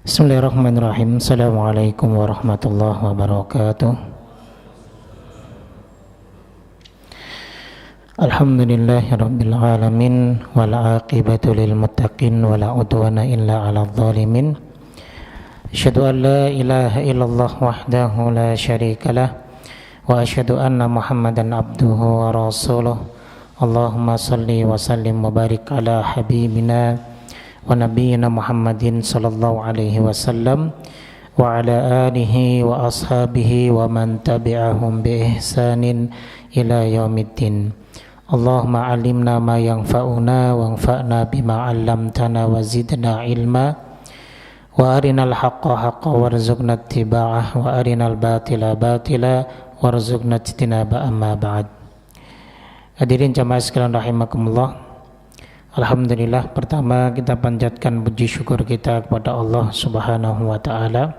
Bismillahirrahmanirrahim. Assalamualaikum warahmatullahi wabarakatuh. Alhamdulillahirabbil alamin wal aqibatu lil muttaqin wala udwana illa 'alal zalimin. Asyhadu an la ilaha illallah wahdahu la syarikalah wa asyhadu anna Muhammadan abduhu wa rasuluh. Allahumma shalli wa sallim wa barik ala habibina wa nabiyyina Muhammadin sallallahu alaihi wasallam wa ala alihi wa ashabihi wa man tabi'ahum bi ihsanin ila yaumiddin. Allahumma alimna ma yanfa'una wanfa'na bima 'allamtana wa zidna ilma wa arinal haqqa haqqan warzuqna ittiba'ah wa arinal batila batila warzuqna ijtinaba amma ba'd. Hadirin jamaah sekalian rahimakumullah. Alhamdulillah, pertama kita panjatkan puji syukur kita kepada Allah Subhanahu wa taala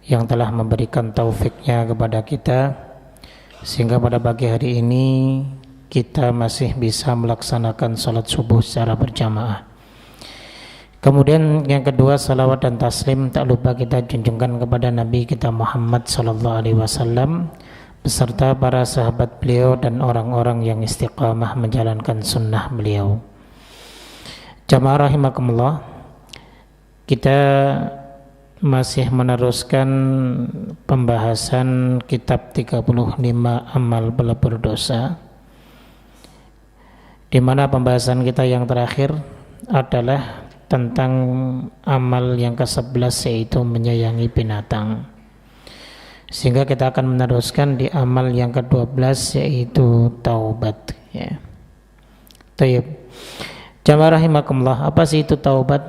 yang telah memberikan taufiknya kepada kita sehingga pada pagi hari ini kita masih bisa melaksanakan salat subuh secara berjamaah. Kemudian yang kedua, salawat dan taslim tak lupa kita junjungkan kepada Nabi kita Muhammad sallallahu alaihi wasallam beserta para sahabat beliau dan orang-orang yang istiqamah menjalankan sunnah beliau. Jamaah rahimakumullah, kita masih meneruskan pembahasan kitab 35 amal pelebur dosa, di mana pembahasan kita yang terakhir adalah tentang amal yang ke-11 yaitu menyayangi binatang. Sehingga kita akan meneruskan di amal yang ke-12 yaitu taubat, ya. Tayyib. Jamaah rahimakumullah, apa sih itu taubat?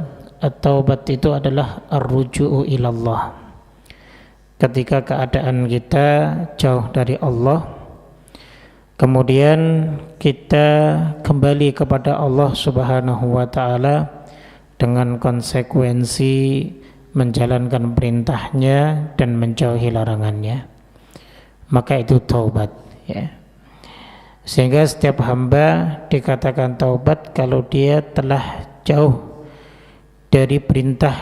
Taubat itu adalah ar-ruju'u ilallah. Ketika keadaan kita jauh dari Allah, kemudian kita kembali kepada Allah Subhanahu wa taala dengan konsekuensi menjalankan perintahnya dan menjauhi larangannya, maka itu taubat, ya. Sehingga setiap hamba dikatakan taubat kalau dia telah jauh dari perintah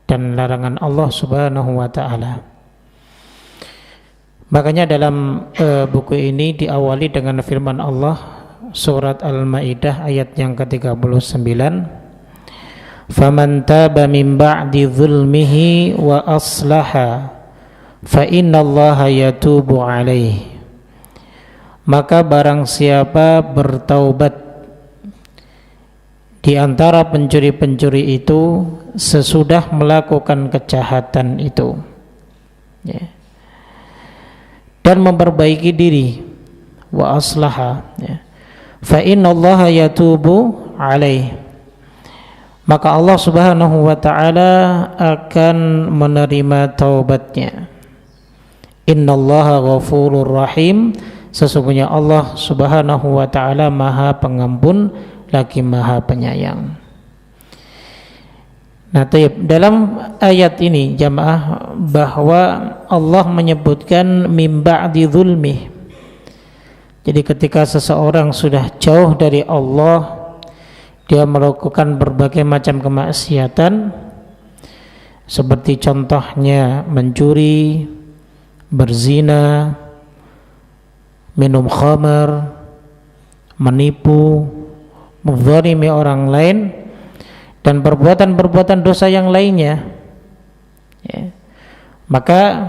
dan larangan Allah Subhanahu wa taala. Makanya dalam buku ini diawali dengan firman Allah surat Al-Maidah ayat yang ke-39, "Faman taba min ba'di dzulmihi wa aslaha fa innallaha yatubu 'alaihi." Maka barang siapa bertaubat di antara pencuri-pencuri itu sesudah melakukan kejahatan itu, ya, dan memperbaiki diri, wa aslaha, ya, fa innallaha yatubu alaih, maka Allah Subhanahu wa taala akan menerima taubatnya. Innallaha ghafurur rahim, sesungguhnya Allah Subhanahu wa taala Maha Pengampun lagi Maha Penyayang. Nah, dalam ayat ini jamaah bahwa Allah menyebutkan mim ba'di dzulmi. Jadi ketika seseorang sudah jauh dari Allah, dia melakukan berbagai macam kemaksiatan seperti contohnya mencuri, berzina, minum khamar, menipu, menzalimi orang lain, dan perbuatan-perbuatan dosa yang lainnya, ya, maka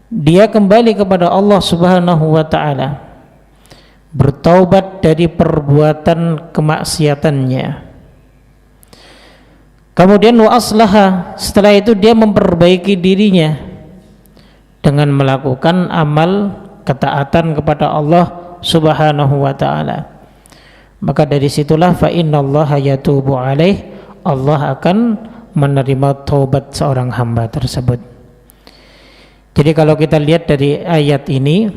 dia kembali kepada Allah Subhanahu wa taala, bertaubat dari perbuatan kemaksiatannya. Kemudian wa aslaha, setelah itu dia memperbaiki dirinya dengan melakukan amal ketaatan kepada Allah Subhanahu wa taala. Maka dari situlah fa innallaha yatubu alaih, Allah akan menerima taubat seorang hamba tersebut. Jadi kalau kita lihat dari ayat ini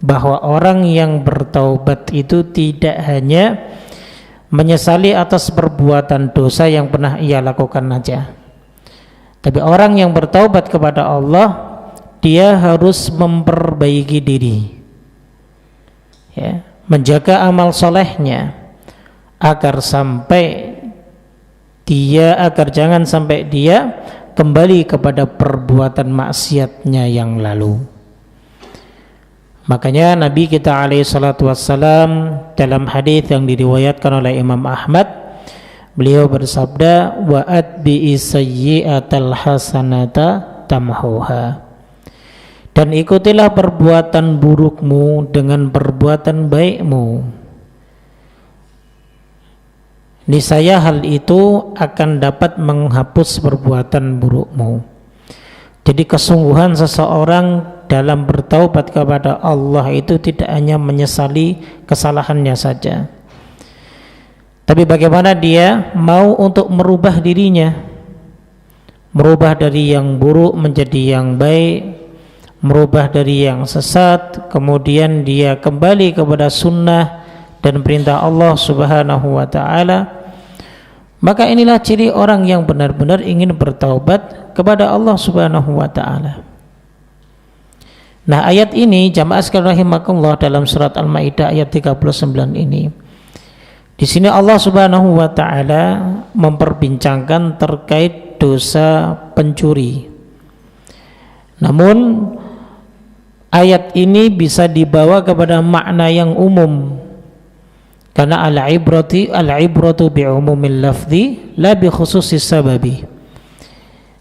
bahwa orang yang bertaubat itu tidak hanya menyesali atas perbuatan dosa yang pernah ia lakukan saja, tapi orang yang bertaubat kepada Allah, dia harus memperbaiki diri, ya, menjaga amal solehnya agar jangan sampai dia kembali kepada perbuatan maksiatnya yang lalu. Makanya Nabi kita alaihi salatu wassalam dalam hadis yang diriwayatkan oleh Imam Ahmad, beliau bersabda, wa atbi'i sayyi'atal hasanata tamhuha, dan ikutilah perbuatan burukmu dengan perbuatan baikmu, niscaya hal itu akan dapat menghapus perbuatan burukmu. Jadi kesungguhan seseorang dalam bertaubat kepada Allah itu tidak hanya menyesali kesalahannya saja, tapi bagaimana dia mau untuk merubah dirinya, merubah dari yang buruk menjadi yang baik, merubah dari yang sesat, kemudian dia kembali kepada sunnah dan perintah Allah Subhanahu wa ta'ala. Maka inilah ciri orang yang benar-benar ingin bertaubat kepada Allah Subhanahu wa ta'ala. Nah, ayat ini jamaah sekalian rahimakumullah dalam surat Al-Maidah ayat 39 ini, di sini Allah Subhanahu wa ta'ala memperbincangkan terkait dosa pencuri. Namun ayat ini bisa dibawa kepada makna yang umum, karena al-ibratu bi'umumil lafzi la bi khususis sababi.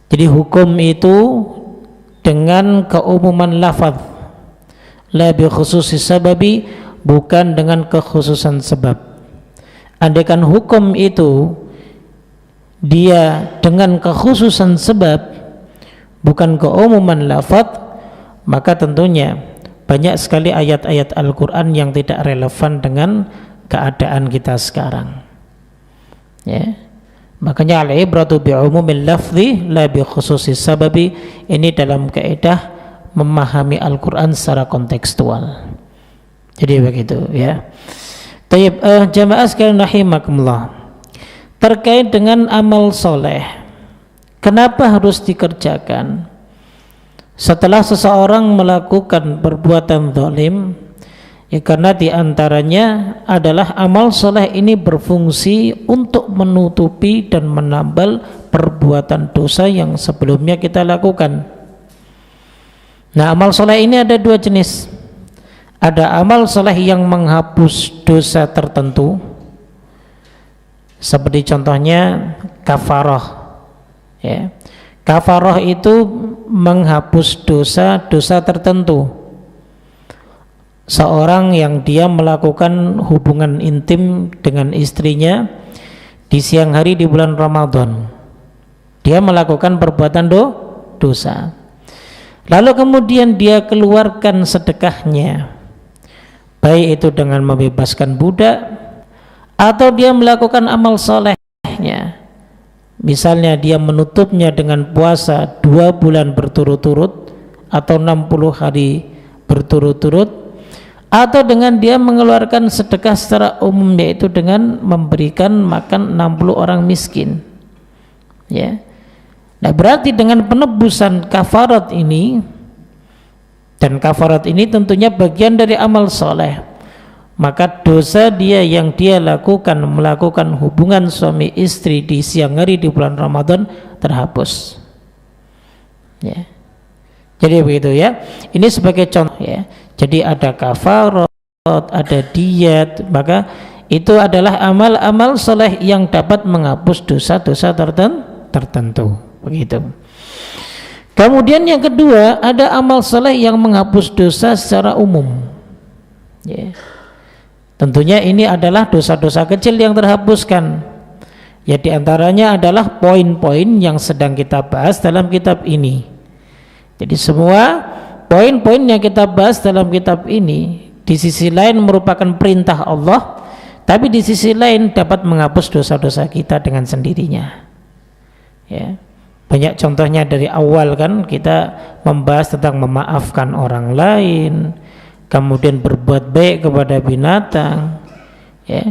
Jadi hukum itu dengan keumuman lafaz, la bi khususis sababi, bukan dengan kekhususan sebab. Andaikan hukum itu dia dengan kekhususan sebab, bukan keumuman lafaz, maka tentunya banyak sekali ayat-ayat Al-Quran yang tidak relevan dengan keadaan kita sekarang, ya. Makanya al-ibratu bi'umumil lafzi la bi khususis sababi, ini dalam kaidah memahami Al-Quran secara kontekstual. Jadi begitu, ya. Tayyib, jamaah sekalian rahimakumullah, terkait dengan amal soleh, kenapa harus dikerjakan setelah seseorang melakukan perbuatan zalim? Ya, karena diantaranya adalah amal soleh ini berfungsi untuk menutupi dan menambal perbuatan dosa yang sebelumnya kita lakukan. Nah, amal soleh ini ada dua jenis. Ada amal soleh yang menghapus dosa tertentu, seperti contohnya kafarah, ya. Kafarah itu menghapus dosa-dosa tertentu. Seorang yang dia melakukan hubungan intim dengan istrinya di siang hari di bulan Ramadan, dia melakukan perbuatan dosa. Lalu kemudian dia keluarkan sedekahnya, baik itu dengan membebaskan budak atau dia melakukan amal solehnya, misalnya dia menutupnya dengan puasa 2 bulan berturut-turut atau 60 hari berturut-turut, atau dengan dia mengeluarkan sedekah secara umum, yaitu dengan memberikan makan 60 orang miskin, ya. Nah, berarti dengan penebusan kafarat ini, dan kafarat ini tentunya bagian dari amal soleh, maka dosa dia yang dia lakukan, melakukan hubungan suami istri di siang hari di bulan Ramadan, terhapus, ya. Jadi begitu, ya. Ini sebagai contoh, ya. Jadi ada kafarat, ada diat, maka itu adalah amal-amal soleh yang dapat menghapus dosa-dosa tertentu, begitu. Kemudian yang kedua, ada amal soleh yang menghapus dosa secara umum, ya. Tentunya ini adalah dosa-dosa kecil yang terhapuskan, ya. Diantaranya adalah poin-poin yang sedang kita bahas dalam kitab ini. Jadi semua poin-poin yang kita bahas dalam kitab ini di sisi lain merupakan perintah Allah, tapi di sisi lain dapat menghapus dosa-dosa kita dengan sendirinya, ya. Banyak contohnya dari awal, kan, kita membahas tentang memaafkan orang lain, kemudian berbuat baik kepada binatang, ya,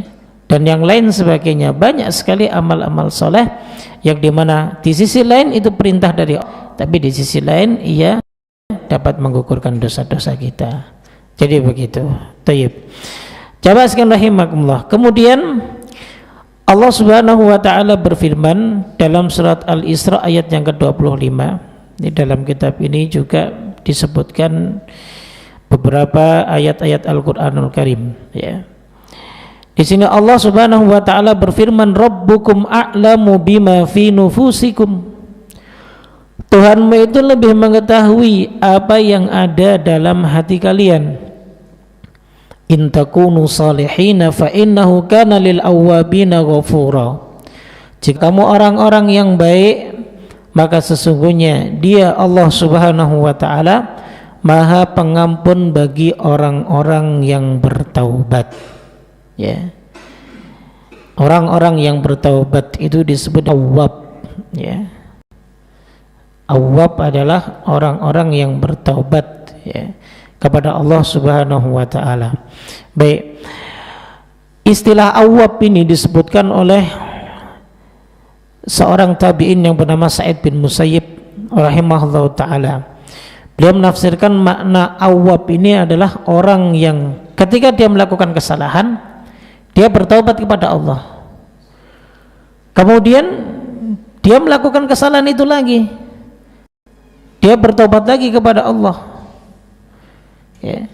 dan yang lain sebagainya. Banyak sekali amal-amal soleh yang dimana di sisi lain itu perintah dari Allah, tapi di sisi lain ia dapat menggugurkan dosa-dosa kita. Jadi begitu. Tayyib. Jamaah sekalian rahimakumullah. Kemudian Allah Subhanahu wa taala berfirman dalam surat Al-Isra ayat yang ke-25. Di dalam kitab ini juga disebutkan beberapa ayat-ayat Al-Qur'anul Karim, ya. Di sini Allah Subhanahu wa taala berfirman, Rabbukum a'lamu bima fi nufusikum. Tuhanmu itu lebih mengetahui apa yang ada dalam hati kalian. In takunu salihina fa innahu kana lil awwabina ghafura. Jika kamu orang-orang yang baik, maka sesungguhnya Dia Allah Subhanahu wa taala Maha Pengampun bagi orang-orang yang bertaubat. Ya. Orang-orang yang bertaubat itu disebut awwab, ya. Awwab adalah orang-orang yang bertaubat, ya, kepada Allah Subhanahu wa taala. Baik. Istilah awwab ini disebutkan oleh seorang tabi'in yang bernama Sa'id bin Musayyib rahimahullahu taala. Beliau menafsirkan makna awwab ini adalah orang yang ketika dia melakukan kesalahan, dia bertaubat kepada Allah. Kemudian dia melakukan kesalahan itu lagi, dia bertaubat lagi kepada Allah, ya.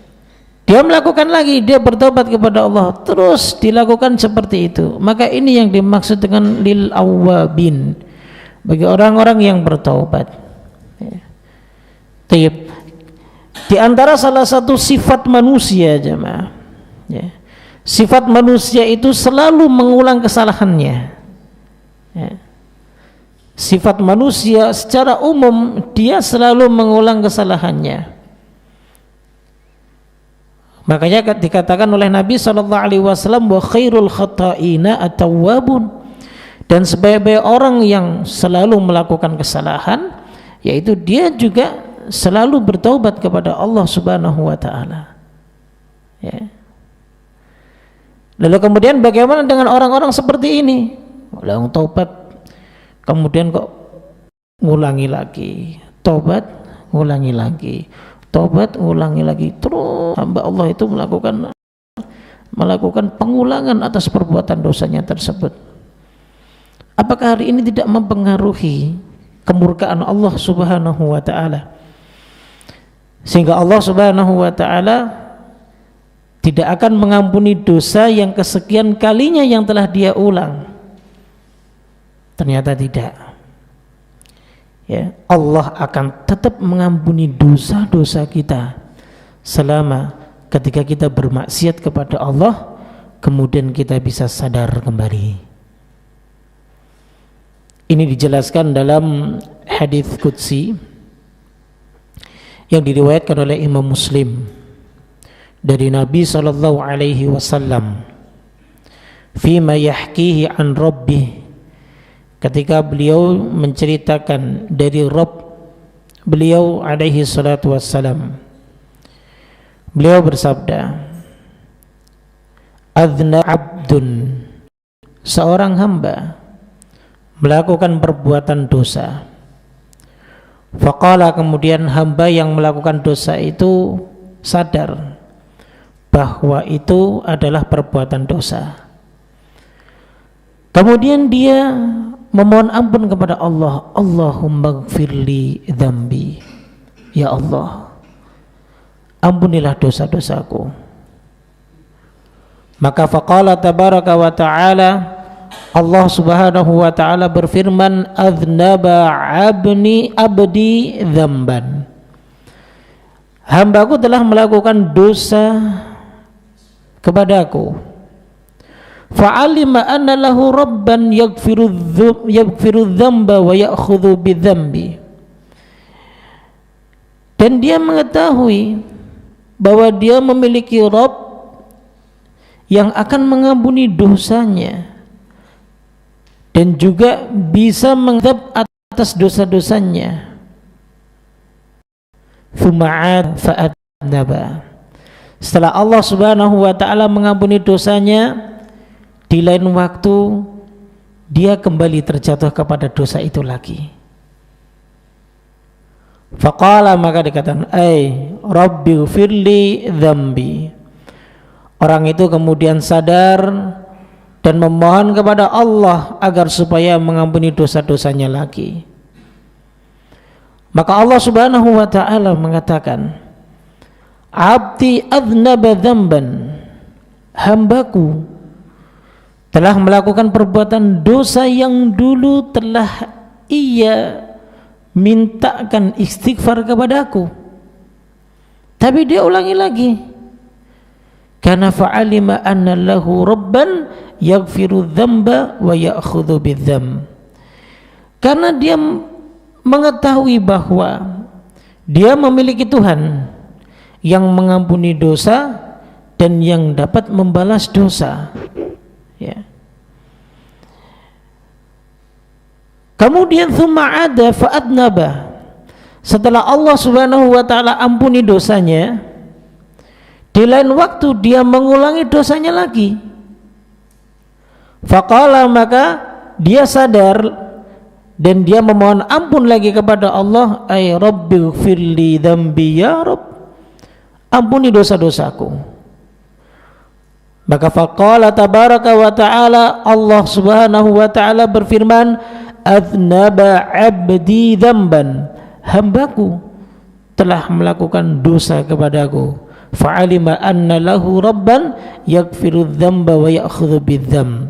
Dia melakukan lagi, dia bertobat kepada Allah, terus dilakukan seperti itu. Maka ini yang dimaksud dengan lil awwabin, bagi orang-orang yang bertaubat, ya. Di antara salah satu sifat manusia, jemaah, ya, sifat manusia itu selalu mengulang kesalahannya, ya. Sifat manusia secara umum dia selalu mengulang kesalahannya. Makanya dikatakan oleh Nabi SAW, wa khairul khata'ina at-tawwabun, dan sebaik-baik orang yang selalu melakukan kesalahan, yaitu dia juga selalu bertaubat kepada Allah Subhanahu wa taala, ya. Lalu kemudian bagaimana dengan orang-orang seperti ini? Orang taubat kemudian kok ngulangi lagi, taubat ngulangi lagi, tobat ulangi lagi, terus hamba Allah itu melakukan pengulangan atas perbuatan dosanya tersebut. Apakah hari ini tidak mempengaruhi kemurkaan Allah Subhanahu wa taala, sehingga Allah Subhanahu wa taala tidak akan mengampuni dosa yang kesekian kalinya yang telah dia ulang? Ternyata tidak. Ya, Allah akan tetap mengampuni dosa-dosa kita selama ketika kita bermaksiat kepada Allah, kemudian kita bisa sadar kembali. Ini dijelaskan dalam hadis qudsi yang diriwayatkan oleh Imam Muslim dari Nabi sallallahu alaihi wasallam, fima yahkihi an rabbih, ketika beliau menceritakan dari Rabb beliau alaihi salatu wassalam. Beliau bersabda, adzna abdun, seorang hamba melakukan perbuatan dosa. Faqala, kemudian hamba yang melakukan dosa itu sadar bahwa itu adalah perbuatan dosa. Kemudian dia memohon ampun kepada Allah, Allahumma gfirli dzambi, ya Allah, ampunilah dosa-dosaku. Maka faqala tabaraka wa ta'ala, Allah Subhanahu wa ta'ala berfirman, adznaba abdi dzamban, hambaku telah melakukan dosa kepadaku. Fa'alima anna lahu rabban yaghfiru dzamba wa ya'khudhu bidzambi, dan dia mengetahui bahwa dia memiliki Rabb yang akan mengampuni dosanya dan juga bisa mengadab atas dosa-dosanya. Fuma'ad fa'adnaba, setelah Allah Subhanahu wa ta'ala mengampuni dosanya, di lain waktu dia kembali terjatuh kepada dosa itu lagi. Faqala, maka dikatakan, ai rabbi gfirli dzambi, orang itu kemudian sadar dan memohon kepada Allah agar supaya mengampuni dosa-dosanya lagi. Maka Allah Subhanahu wa ta'ala mengatakan, abdi adznaba dzamban, hambaku telah melakukan perbuatan dosa yang dulu telah ia mintakan istighfar kepadaku, tapi dia ulangi lagi. Karena fa'alima anna lahu rabban yaghfiru dzamba wa ya'khudhu bidzam. Karena dia mengetahui bahwa dia memiliki Tuhan yang mengampuni dosa dan yang dapat membalas dosa, ya. Kemudian thumma ada fa'adnaba, setelah Allah Subhanahu wa ta'ala ampuni dosanya, di lain waktu dia mengulangi dosanya lagi. Faqala, maka dia sadar dan dia memohon ampun lagi kepada Allah, ay rabbighfirli dzambi ya Rabb, ampuni dosa-dosaku. Maka faqala tabaraka wa ta'ala, Allah Subhanahu wa ta'ala berfirman, adznaba abdi dzamban, hambaku telah melakukan dosa kepadaku, fa'alima anna lahu rabban yaghfiru dzamba wa ya'khudhu bidzam,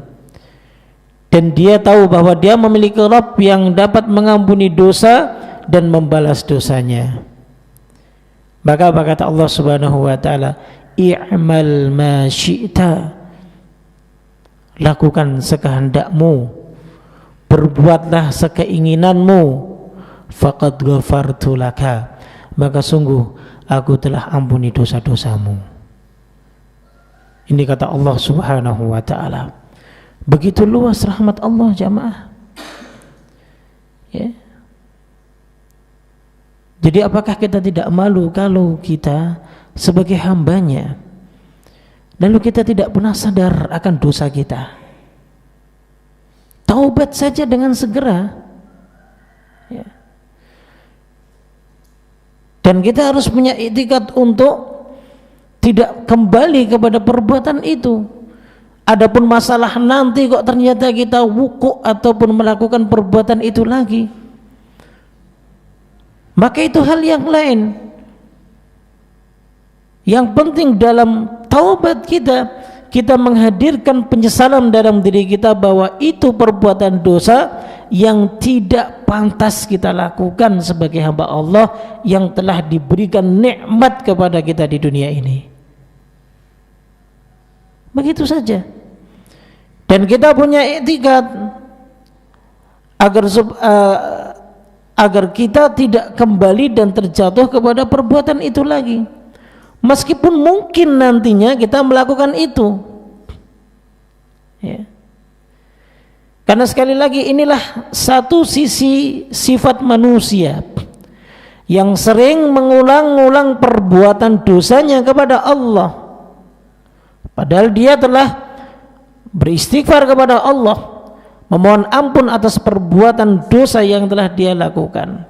dan dia tahu bahwa dia memiliki Rabb yang dapat mengampuni dosa dan membalas dosanya. Maka kata Allah Subhanahu wa ta'ala, i'mal ma syi'ta, lakukan sekehendakmu, berbuatlah sekeinginanmu, faqad ghafartu laka, maka sungguh aku telah ampuni dosa-dosamu. Ini kata Allah Subhanahu wa ta'ala. Begitu luas rahmat Allah, jamaah, ya. Jadi apakah kita tidak malu kalau kita sebagai hambanya lalu kita tidak pernah sadar akan dosa kita? Taubat saja dengan segera, ya. Dan kita harus punya iktikad untuk tidak kembali kepada perbuatan itu. Adapun masalah nanti kok ternyata kita wukuk ataupun melakukan perbuatan itu lagi, maka itu hal yang lain. Yang penting dalam taubat kita menghadirkan penyesalan dalam diri kita bahwa itu perbuatan dosa yang tidak pantas kita lakukan sebagai hamba Allah yang telah diberikan nikmat kepada kita di dunia ini. Begitu saja. Dan kita punya iktikad agar kita tidak kembali dan terjatuh kepada perbuatan itu lagi, meskipun mungkin nantinya kita melakukan itu, ya. Karena sekali lagi inilah satu sisi sifat manusia yang sering mengulang-ulang perbuatan dosanya kepada Allah, padahal dia telah beristighfar kepada Allah, memohon ampun atas perbuatan dosa yang telah dia lakukan.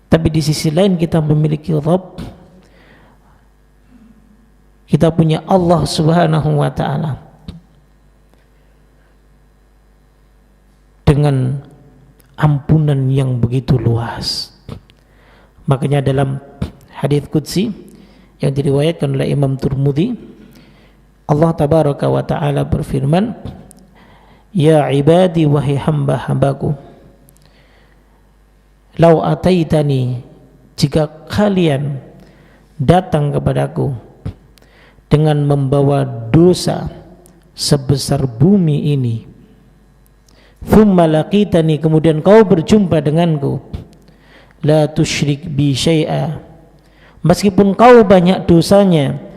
Tapi di sisi lain kita memiliki Rabb, kita punya Allah Subhanahu wa ta'ala dengan ampunan yang begitu luas. Makanya dalam hadits qudsi yang diriwayatkan oleh Imam Tirmidzi, Allah tabaraka wa ta'ala berfirman, ya ibadi, wahai hamba-hambaku, lau ataitani, jika kalian datang kepadaku dengan membawa dosa sebesar bumi ini, thumma laqitani, kemudian kau berjumpa denganku, la tusyrik bi syai'a, meskipun kau banyak dosanya,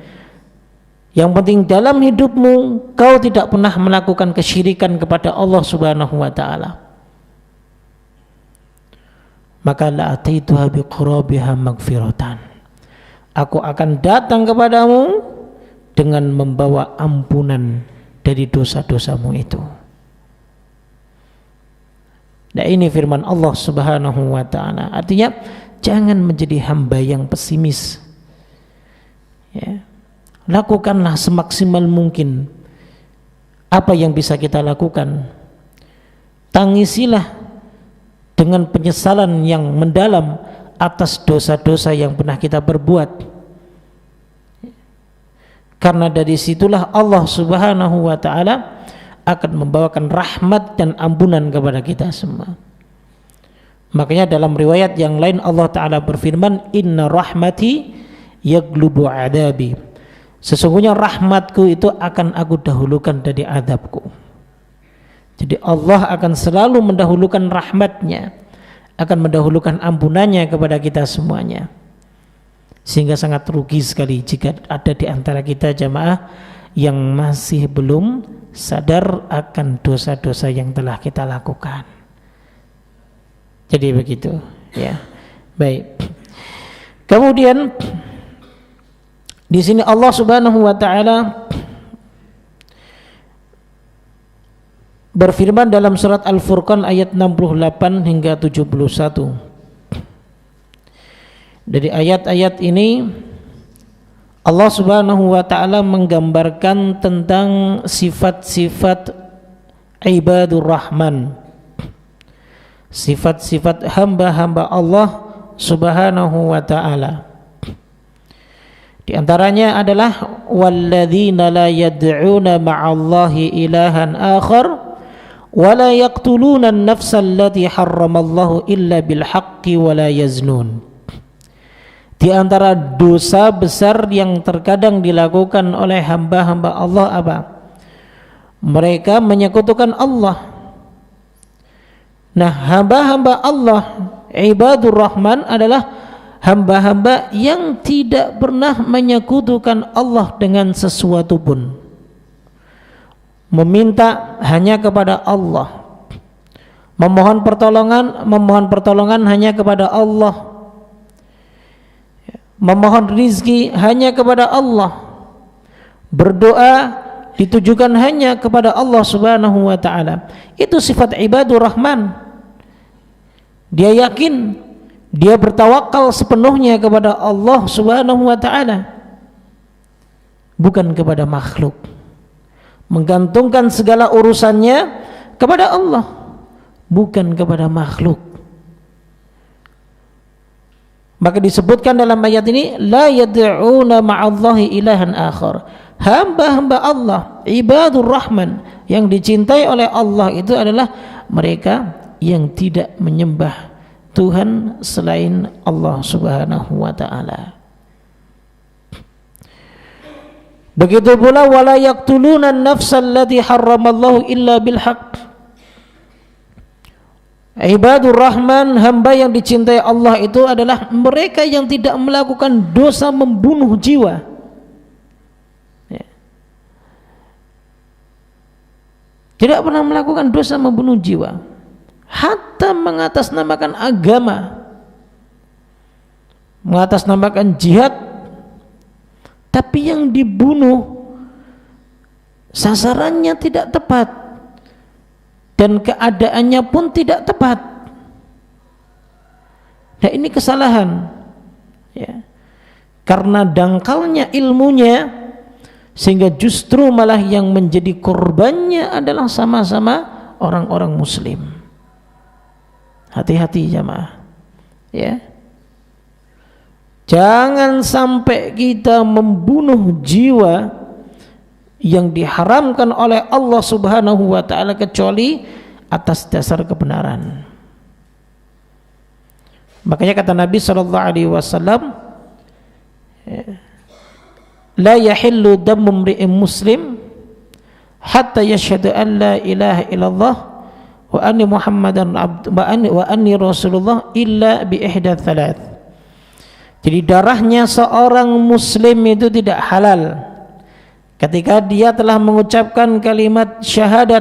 yang penting dalam hidupmu kau tidak pernah melakukan kesyirikan kepada Allah Subhanahu wa ta'ala, maka la ataituha biqurabiha magfiratan, aku akan datang kepadamu dengan membawa ampunan dari dosa-dosamu itu. Nah, ini firman Allah Subhanahu wa ta'ala. Artinya jangan menjadi hamba yang pesimis, ya. lakukanlah semaksimal mungkin apa yang bisa kita lakukan. Tangisilah dengan penyesalan yang mendalam atas dosa-dosa yang pernah kita perbuat, karena dari situlah Allah Subhanahu wa ta'ala akan membawakan rahmat dan ampunan kepada kita semua. Makanya dalam riwayat yang lain Allah Ta'ala berfirman, inna rahmati yaglubu adabi, sesungguhnya rahmatku itu akan aku dahulukan dari adabku. Jadi Allah akan selalu mendahulukan rahmatnya, akan mendahulukan ampunannya kepada kita semuanya. Sehingga sangat rugi sekali jika ada di antara kita jamaah yang masih belum sadar akan dosa-dosa yang telah kita lakukan. Jadi begitu, ya. Baik. Kemudian di sini Allah Subhanahu wa taala berfirman dalam surat Al-Furqan ayat 68 hingga 71. Dari ayat-ayat ini Allah Subhanahu wa taala menggambarkan tentang sifat-sifat ibadur rahman, sifat-sifat hamba-hamba Allah Subhanahu wa ta'ala. Di antaranya adalah walladzina la yad'una ma'allahi ilahan akhar wa la yaqtuluna an-nafsa allati harramallahu illa bil haqqi wa la yaznun. Di antara dosa besar yang terkadang dilakukan oleh hamba-hamba Allah apa? Mereka menyekutukan Allah. Nah, hamba-hamba Allah ibadur rahman adalah hamba-hamba yang tidak pernah menyekutukan Allah dengan sesuatu pun, meminta hanya kepada Allah, memohon pertolongan hanya kepada Allah, memohon rizki hanya kepada Allah, berdoa ditujukan hanya kepada Allah Subhanahu wa ta'ala. Itu sifat ibadur rahman. Dia yakin, dia bertawakal sepenuhnya kepada Allah Subhanahu wa ta'ala, bukan kepada makhluk, menggantungkan segala urusannya kepada Allah, bukan kepada makhluk. Maka disebutkan dalam ayat ini, la yad'una ma'allahi ilahan akhar. Hamba-hamba Allah ibadur rahman yang dicintai oleh Allah itu adalah mereka yang tidak menyembah Tuhan selain Allah Subhanahu wa ta'ala. Begitu pula wala yaqtuluna an-nafsa allati harramallahu illa bil haqq. Ibadur rahman, hamba yang dicintai Allah itu adalah mereka yang tidak melakukan dosa membunuh jiwa. Tidak pernah melakukan dosa membunuh jiwa, hatta mengatasnamakan agama, mengatasnamakan jihad, tapi yang dibunuh sasarannya tidak tepat dan keadaannya pun tidak tepat. Nah, ini kesalahan, ya, karena dangkalnya ilmunya, sehingga justru malah yang menjadi korbannya adalah sama-sama orang-orang muslim. Hati-hati jamaah, ya. Jangan sampai kita membunuh jiwa yang diharamkan oleh Allah Subhanahu wa ta'ala kecuali atas dasar kebenaran. Makanya kata Nabi sallallahu alaihi wasallam, la yahillu damu imri'in muslim hatta yashhadu an la ilaha illallah wa anni muhammadan wa anni rasulullah illa bi ihda thalath. Jadi darahnya seorang muslim itu tidak halal ketika dia telah mengucapkan kalimat syahadat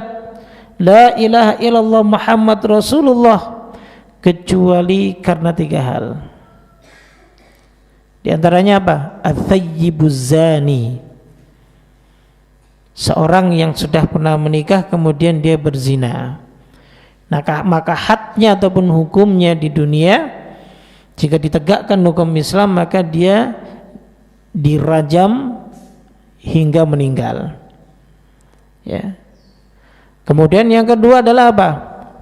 la ilaha illallah Muhammad Rasulullah, kecuali karena tiga hal. Di antaranya apa? Ats-tsayyibuz zani, seorang yang sudah pernah menikah kemudian dia berzina. Maka hadnya ataupun hukumnya di dunia, jika ditegakkan hukum Islam, maka dia dirajam hingga meninggal. Ya. Kemudian yang kedua adalah apa?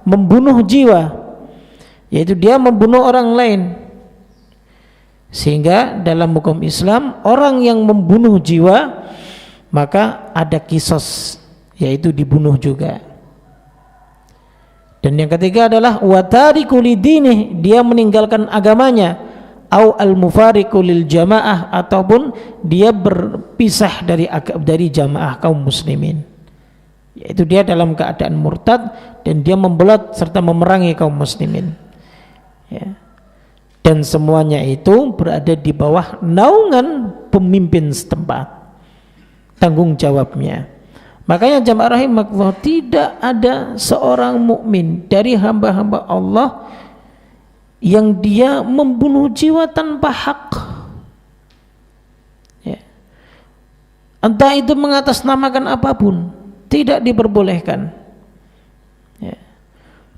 Membunuh jiwa, yaitu dia membunuh orang lain. Sehingga dalam hukum Islam orang yang membunuh jiwa maka ada kisos, yaitu dibunuh juga. Dan yang ketiga adalah watariku lidinih, dia meninggalkan agamanya, au al-mufariqu lil jamaah, ataupun dia berpisah dari jamaah kaum muslimin, yaitu dia dalam keadaan murtad dan dia membelot serta memerangi kaum muslimin. Ya. Dan semuanya itu berada di bawah naungan pemimpin setempat, tanggung jawabnya. Makanya jamaah rahimakumullah, tidak ada seorang mukmin dari hamba-hamba Allah yang dia membunuh jiwa tanpa hak. Ya. Entah itu mengatasnamakan apapun, tidak diperbolehkan. Ya.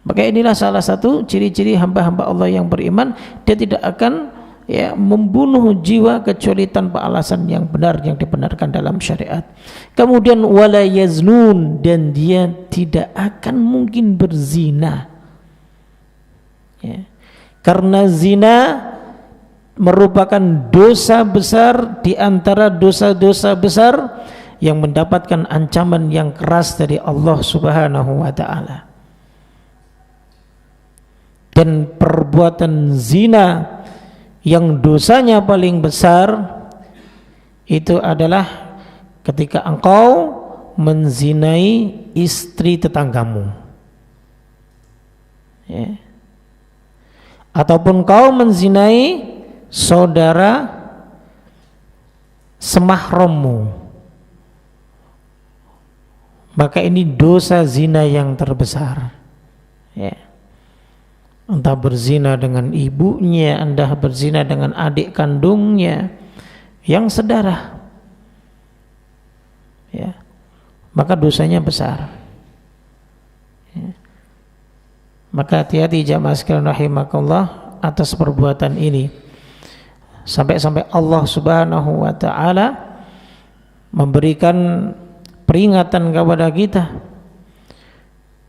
Maka inilah salah satu ciri-ciri hamba-hamba Allah yang beriman, dia tidak akan membunuh jiwa kecuali tanpa alasan yang benar, yang dibenarkan dalam syariat. Kemudian wala yaznun, dan dia tidak akan mungkin berzina. Ya. Karena zina merupakan dosa besar di antara dosa-dosa besar yang mendapatkan ancaman yang keras dari Allah Subhanahu wa taala. Dan perbuatan zina yang dosanya paling besar itu adalah ketika engkau menzinai istri tetanggamu, ya. Ataupun kau menzinai saudara semahrammu, maka ini dosa zina yang terbesar. Ya. Entah berzina dengan ibunya, entah berzina dengan adik kandungnya yang sedarah, ya, maka dosanya besar. Ya. Maka hati-hati jamaah sekalian rahimakumullah atas perbuatan ini, sampai-sampai Allah Subhanahu wa taala memberikan peringatan kepada kita.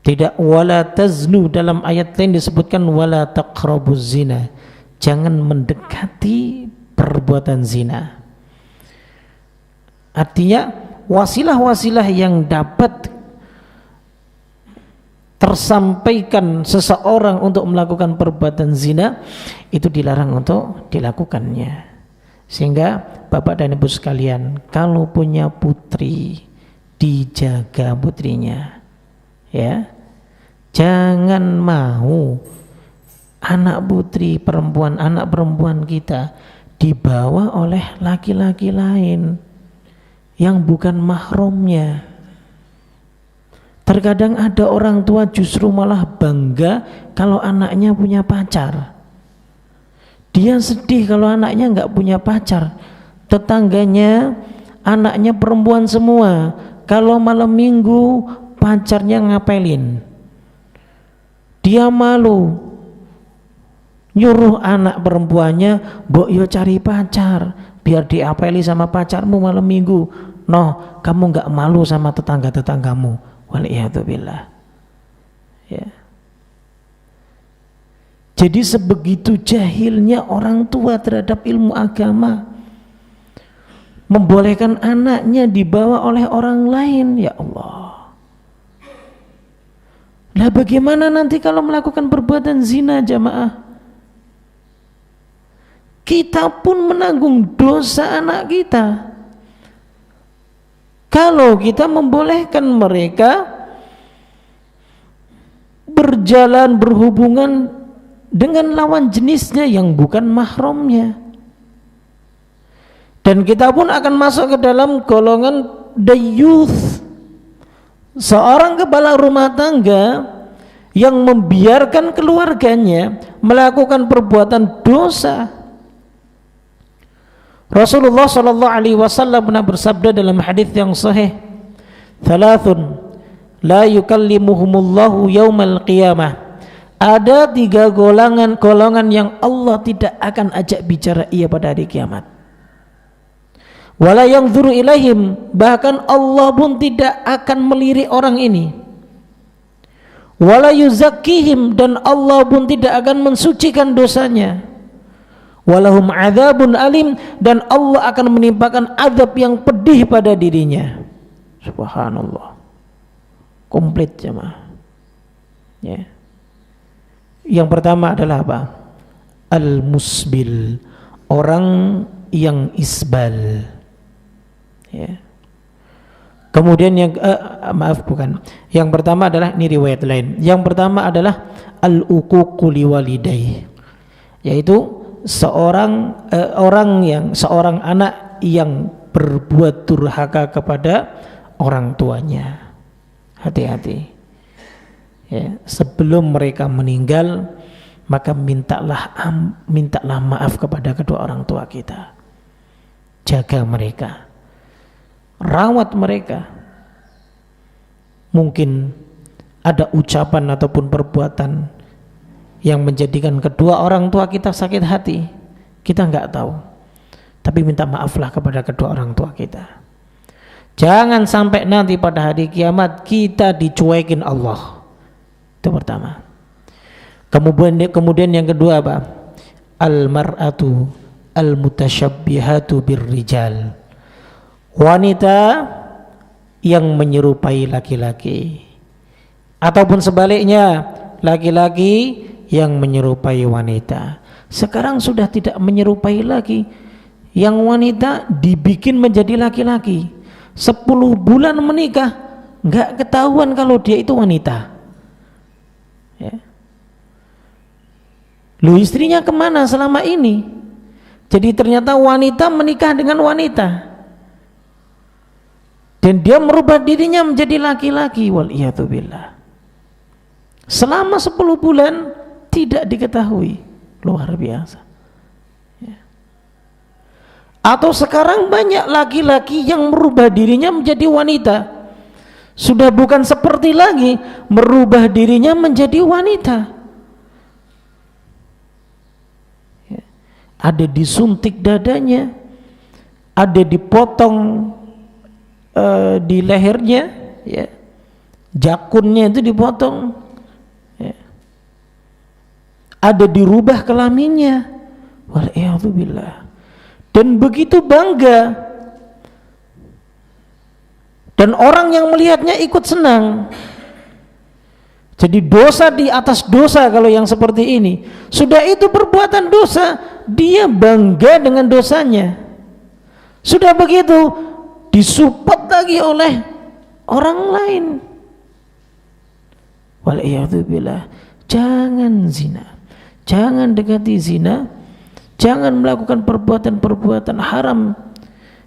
Tidak wala taznu, dalam ayat lain disebutkan wala taqrabuz zina, jangan mendekati perbuatan zina. Artinya wasilah-wasilah yang dapat tersampaikan seseorang untuk melakukan perbuatan zina itu dilarang untuk dilakukannya. Sehingga Bapak dan Ibu sekalian, kalau punya putri, dijaga putrinya, ya. Jangan mau anak putri perempuan, anak perempuan kita dibawa oleh laki-laki lain yang bukan mahramnya. Terkadang ada orang tua justru malah bangga kalau anaknya punya pacar. Dia sedih kalau anaknya nggak punya pacar. Tetangganya anaknya perempuan semua, kalau malam minggu pacarnya ngapelin, dia malu, nyuruh anak perempuannya, "Mbok yo cari pacar biar diapeli sama pacarmu malam minggu." Noh, kamu nggak malu sama tetangga-tetanggamu. Waliyadzubillah. Ya. Jadi sebegitu jahilnya orang tua terhadap ilmu agama, membolehkan anaknya dibawa oleh orang lain. Ya Allah. Nah, bagaimana nanti kalau melakukan perbuatan zina, jamaah? Kita pun menanggung dosa anak kita. Kalau kita membolehkan mereka berjalan, berhubungan dengan lawan jenisnya yang bukan mahramnya, dan kita pun akan masuk ke dalam golongan dayyuth, seorang kepala rumah tangga yang membiarkan keluarganya melakukan perbuatan dosa. Rasulullah sallallahu alaihi wasallam pernah bersabda dalam hadis yang sahih, "Thalathun la yukallimuhumullahu yaumal qiyamah." Ada 3 golongan yang Allah tidak akan ajak bicara ia pada hari kiamat. Wala yanzuru ilaihim, bahkan Allah pun tidak akan melirik orang ini. Wala yuzakkihim, dan Allah pun tidak akan mensucikan dosanya. Walahum adzabun alim, dan Allah akan menimpakan azab yang pedih pada dirinya. Subhanallah. Komplit jemaah. Ya. Yang pertama adalah apa? Al-musbil, orang yang isbal. Ya. Kemudian yang pertama adalah, ini riwayat lain. Yang pertama adalah al-uququ liwalidayhi, yaitu seorang anak yang berbuat durhaka kepada orang tuanya. Hati-hati. Ya, sebelum mereka meninggal, maka mintalah maaf kepada kedua orang tua kita. Jaga mereka, rawat mereka. Mungkin ada ucapan ataupun perbuatan yang menjadikan kedua orang tua kita sakit hati, kita nggak tahu, tapi minta maaflah kepada kedua orang tua kita. Jangan sampai nanti pada hari kiamat kita dicuekin Allah. Itu pertama. Kemudian yang kedua apa? Al-mar'atu al-mutasyabbihatu birrijal, wanita yang menyerupai laki-laki, ataupun sebaliknya, laki-laki yang menyerupai wanita. Sekarang sudah tidak menyerupai lagi. Yang wanita dibikin menjadi laki-laki. 10 bulan menikah, nggak ketahuan kalau dia itu wanita. Ya. Lu istrinya kemana selama ini? Jadi ternyata wanita menikah dengan wanita, dan dia merubah dirinya menjadi laki-laki. Waliyadzubillah. Selama 10 bulan tidak diketahui. Luar biasa. Ya. Atau sekarang banyak laki-laki yang merubah dirinya menjadi wanita. Sudah bukan seperti lagi, merubah dirinya menjadi wanita. Ya. Ada disuntik dadanya, ada dipotong di lehernya, ya. Jakunnya itu dipotong, ya. Ada dirubah kelaminnya. Wal'iyadzubillah. Dan begitu bangga, dan orang yang melihatnya ikut senang. Jadi dosa di atas dosa. Kalau yang seperti ini, sudah itu perbuatan dosa, dia bangga dengan dosanya. Sudah begitu disupport lagi oleh orang lain. Wal'iyadzubillah. Jangan zina, jangan dekati zina, jangan melakukan perbuatan-perbuatan haram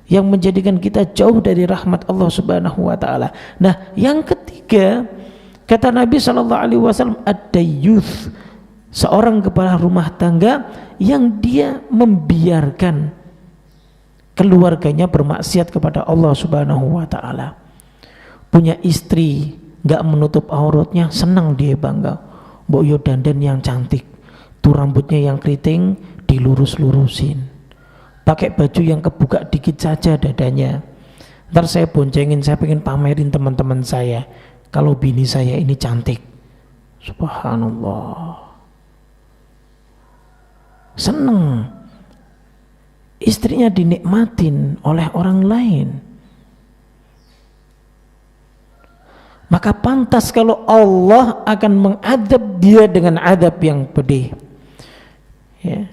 yang menjadikan kita jauh dari rahmat Allah Subhanahu wa taala. Nah, yang ketiga, kata Nabi sallallahu alaihi wasallam, ad-dayyuth, seorang kepala rumah tangga yang dia membiarkan keluarganya bermaksiat kepada Allah Subhanahu wa taala. Punya istri enggak menutup auratnya, senang dia, bangga. Mbok yo dandan yang cantik, tuh rambutnya yang keriting dilurus-lurusin, pakai baju yang kebuka dikit saja dadanya. Ntar saya boncengin, saya pengen pamerin teman-teman saya kalau bini saya ini cantik. Subhanallah. Seneng istrinya dinikmatin oleh orang lain. Maka pantas kalau Allah akan mengadab dia dengan adab yang pedih. Ya.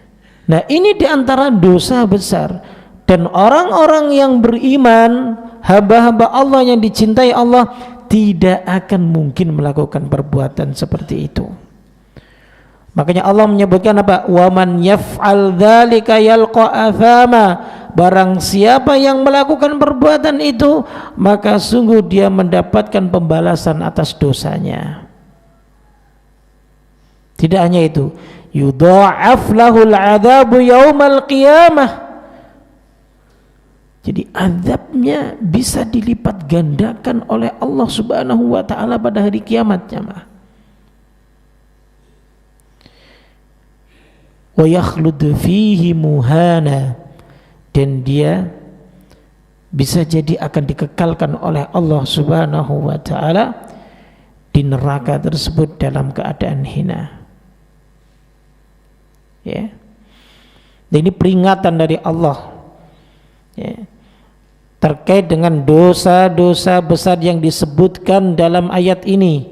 Nah, ini diantara dosa besar. Dan orang-orang yang beriman, hamba-hamba Allah yang dicintai Allah, tidak akan mungkin melakukan perbuatan seperti itu. Makanya Allah menyebutkan apa? Wa man yaf'al dzalika yalqa athama. Barang siapa yang melakukan perbuatan itu, maka sungguh dia mendapatkan pembalasan atas dosanya. Tidak hanya itu, yudha'af lahul 'adzabu yaumal qiyamah. Jadi azabnya bisa dilipat gandakan oleh Allah Subhanahu wa taala pada hari kiamat, jemaah. Wa yakhlud fihi muhana, dan dia bisa jadi akan dikekalkan oleh Allah Subhanahu wa taala di neraka tersebut dalam keadaan hina. Ya. Dan ini peringatan dari Allah, ya, terkait dengan dosa-dosa besar yang disebutkan dalam ayat ini.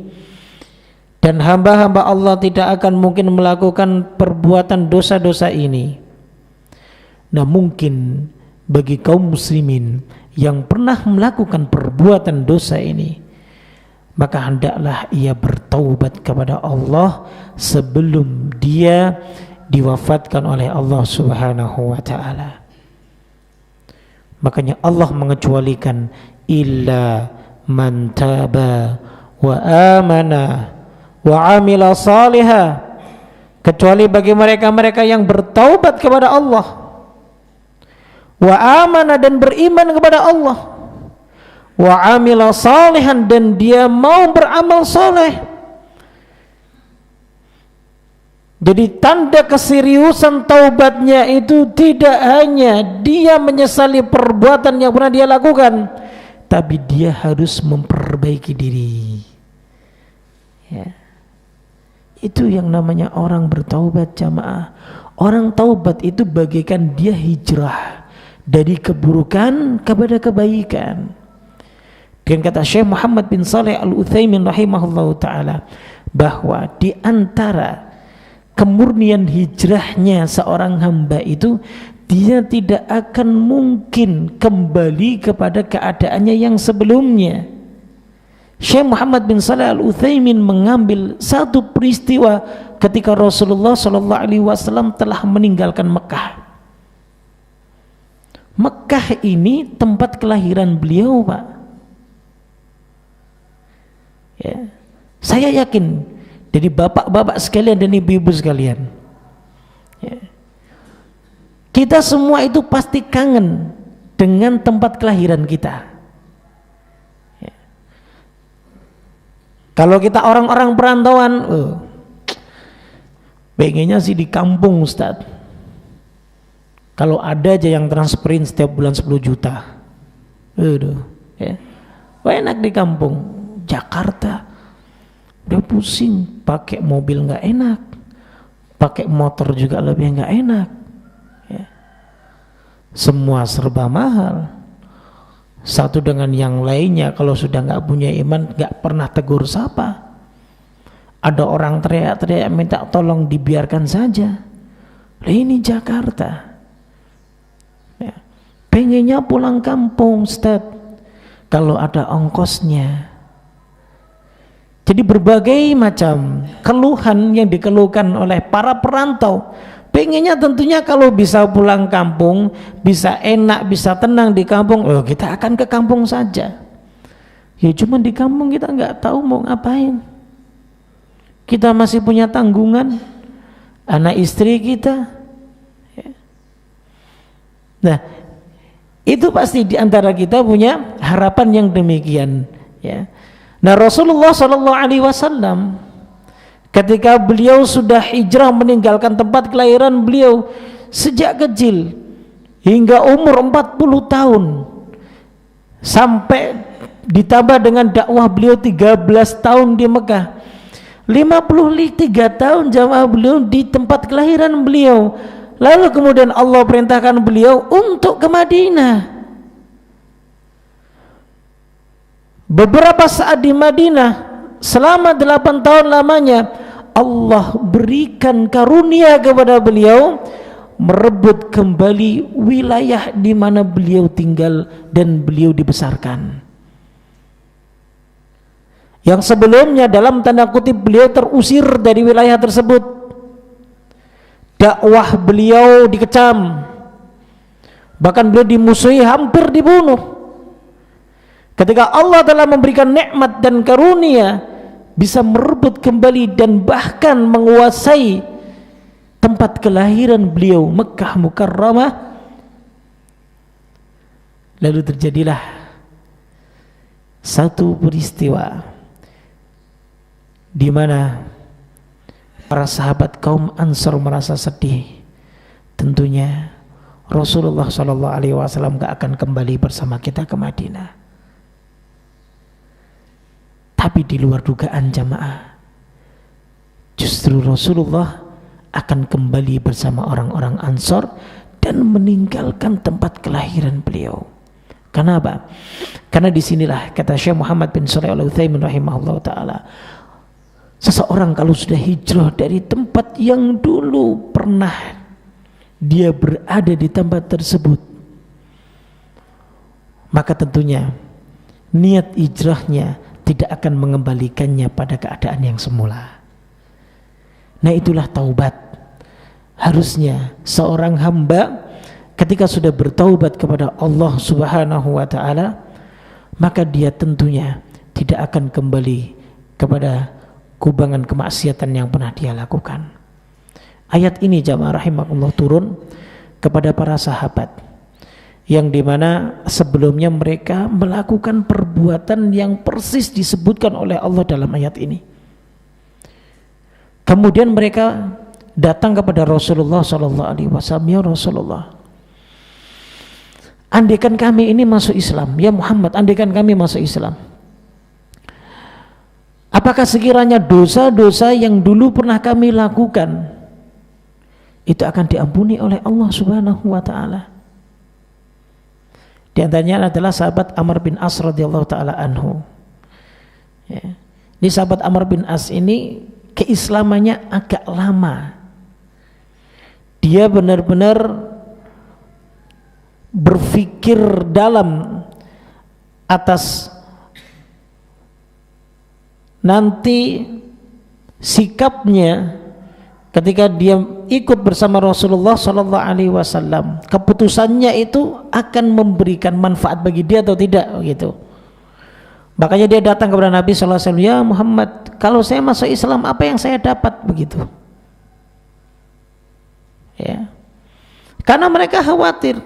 Dan hamba-hamba Allah tidak akan mungkin melakukan perbuatan dosa-dosa ini. Nah, mungkin bagi kaum muslimin yang pernah melakukan perbuatan dosa ini, maka hendaklah ia bertaubat kepada Allah sebelum dia diwafatkan oleh Allah Subhanahu wa taala. Makanya Allah mengecualikan illa man taba wa amana wa amila salihah, kecuali bagi mereka-mereka yang bertaubat kepada Allah, wa amana dan beriman kepada Allah, wa amila salihan dan dia mau beramal saleh. Jadi tanda keseriusan taubatnya itu tidak hanya dia menyesali perbuatan yang pernah dia lakukan, tapi dia harus memperbaiki diri. Ya. Itu yang namanya orang bertaubat, jamaah. Orang taubat itu bagaikan dia hijrah dari keburukan kepada kebaikan. Dengan kata Syekh Muhammad bin Shalih Al-Utsaimin rahimahullahu taala, bahwa di antara kemurnian hijrahnya seorang hamba itu, dia tidak akan mungkin kembali kepada keadaannya yang sebelumnya. Syekh Muhammad bin Shalih Al-Utsaimin mengambil satu peristiwa ketika Rasulullah SAW telah meninggalkan Mekah. Mekah ini tempat kelahiran beliau, Pak. Ya. Saya yakin dari bapak-bapak sekalian dan ibu-ibu sekalian, ya, kita semua itu pasti kangen dengan tempat kelahiran kita. Kalau kita orang-orang perantauan, pengennya sih di kampung, Ustaz. Kalau ada aja yang transferin setiap bulan 10 juta. Ya. Enak di kampung. Jakarta udah pusing, pakai mobil nggak enak, pakai motor juga lebih nggak enak. Ya. Semua serba mahal. Satu dengan yang lainnya, kalau sudah nggak punya iman, nggak pernah tegur sapa. Ada orang teriak-teriak minta tolong, dibiarkan saja. Ini Jakarta. Ya. Pengennya pulang kampung, Ustaz, kalau ada ongkosnya. Jadi berbagai macam keluhan yang dikeluhkan oleh para perantau. Pengennya tentunya kalau bisa pulang kampung, bisa enak, bisa tenang di kampung, kita akan ke kampung saja. Ya cuma di kampung kita nggak tahu mau ngapain. Kita masih punya tanggungan, anak istri kita. Ya. Nah, itu pasti di antara kita punya harapan yang demikian. Ya. Nah, Rasulullah SAW ketika beliau sudah hijrah meninggalkan tempat kelahiran beliau sejak kecil hingga umur 40 tahun sampai ditambah dengan dakwah beliau 13 tahun di Mekah, 53 tahun jamaah beliau di tempat kelahiran beliau. Lalu kemudian Allah perintahkan beliau untuk ke Madinah. Beberapa saat di Madinah selama 8 tahun lamanya, Allah berikan karunia kepada beliau merebut kembali wilayah di mana beliau tinggal dan beliau dibesarkan. Yang sebelumnya dalam tanda kutip beliau terusir dari wilayah tersebut. Dakwah beliau dikecam. Bahkan beliau dimusuhi, hampir dibunuh. Ketika Allah telah memberikan nikmat dan karunia bisa merebut kembali dan bahkan menguasai tempat kelahiran beliau, Mekah Mukarramah, lalu terjadilah satu peristiwa di mana para sahabat kaum Ansor merasa sedih. Tentunya Rasulullah SAW gak akan kembali bersama kita ke Madinah. Tapi di luar dugaan jamaah, justru Rasulullah akan kembali bersama orang-orang Ansor dan meninggalkan tempat kelahiran beliau. Kenapa? Karena disinilah kata Syekh Muhammad bin Shalih Al-Utsaimin rahimahullah ta'ala, seseorang kalau sudah hijrah dari tempat yang dulu pernah dia berada di tempat tersebut, maka tentunya niat hijrahnya tidak akan mengembalikannya pada keadaan yang semula. Nah, itulah taubat. Harusnya seorang hamba ketika sudah bertaubat kepada Allah Subhanahu wa ta'ala, maka dia tentunya tidak akan kembali kepada kubangan kemaksiatan yang pernah dia lakukan. Ayat ini jamaah rahimakumullah turun kepada para sahabat yang dimana sebelumnya mereka melakukan perbuatan yang persis disebutkan oleh Allah dalam ayat ini. Kemudian mereka datang kepada Rasulullah SAW, ya Rasulullah, andaikan kami ini masuk Islam, ya Muhammad, andaikan kami masuk Islam, apakah sekiranya dosa-dosa yang dulu pernah kami lakukan itu akan diampuni oleh Allah Subhanahu wa ta'ala? Di antaranya adalah sahabat Amr bin As radhiyallahu ta'ala anhu. Ya. Ini sahabat Amr bin As ini keislamannya agak lama. Dia benar-benar berpikir dalam atas nanti sikapnya ketika dia ikut bersama Rasulullah SAW, keputusannya itu akan memberikan manfaat bagi dia atau tidak gitu. Makanya dia datang kepada Nabi SAW, ya Muhammad, kalau saya masuk Islam apa yang saya dapat begitu? Ya, karena mereka khawatir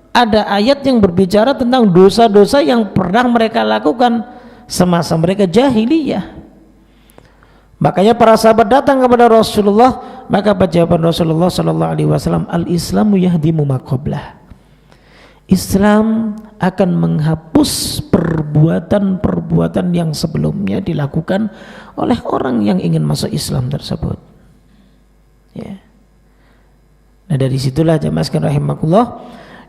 ada ayat yang berbicara tentang dosa-dosa yang pernah mereka lakukan semasa mereka jahiliyah. Makanya para sahabat datang kepada Rasulullah, maka jawaban Rasulullah SAW, al-Islamu yahdimu ma qablah. Islam akan menghapus perbuatan-perbuatan yang sebelumnya dilakukan oleh orang yang ingin masuk Islam tersebut. Ya. Nah, dari situlah jamaah sekalian rahimakumullah,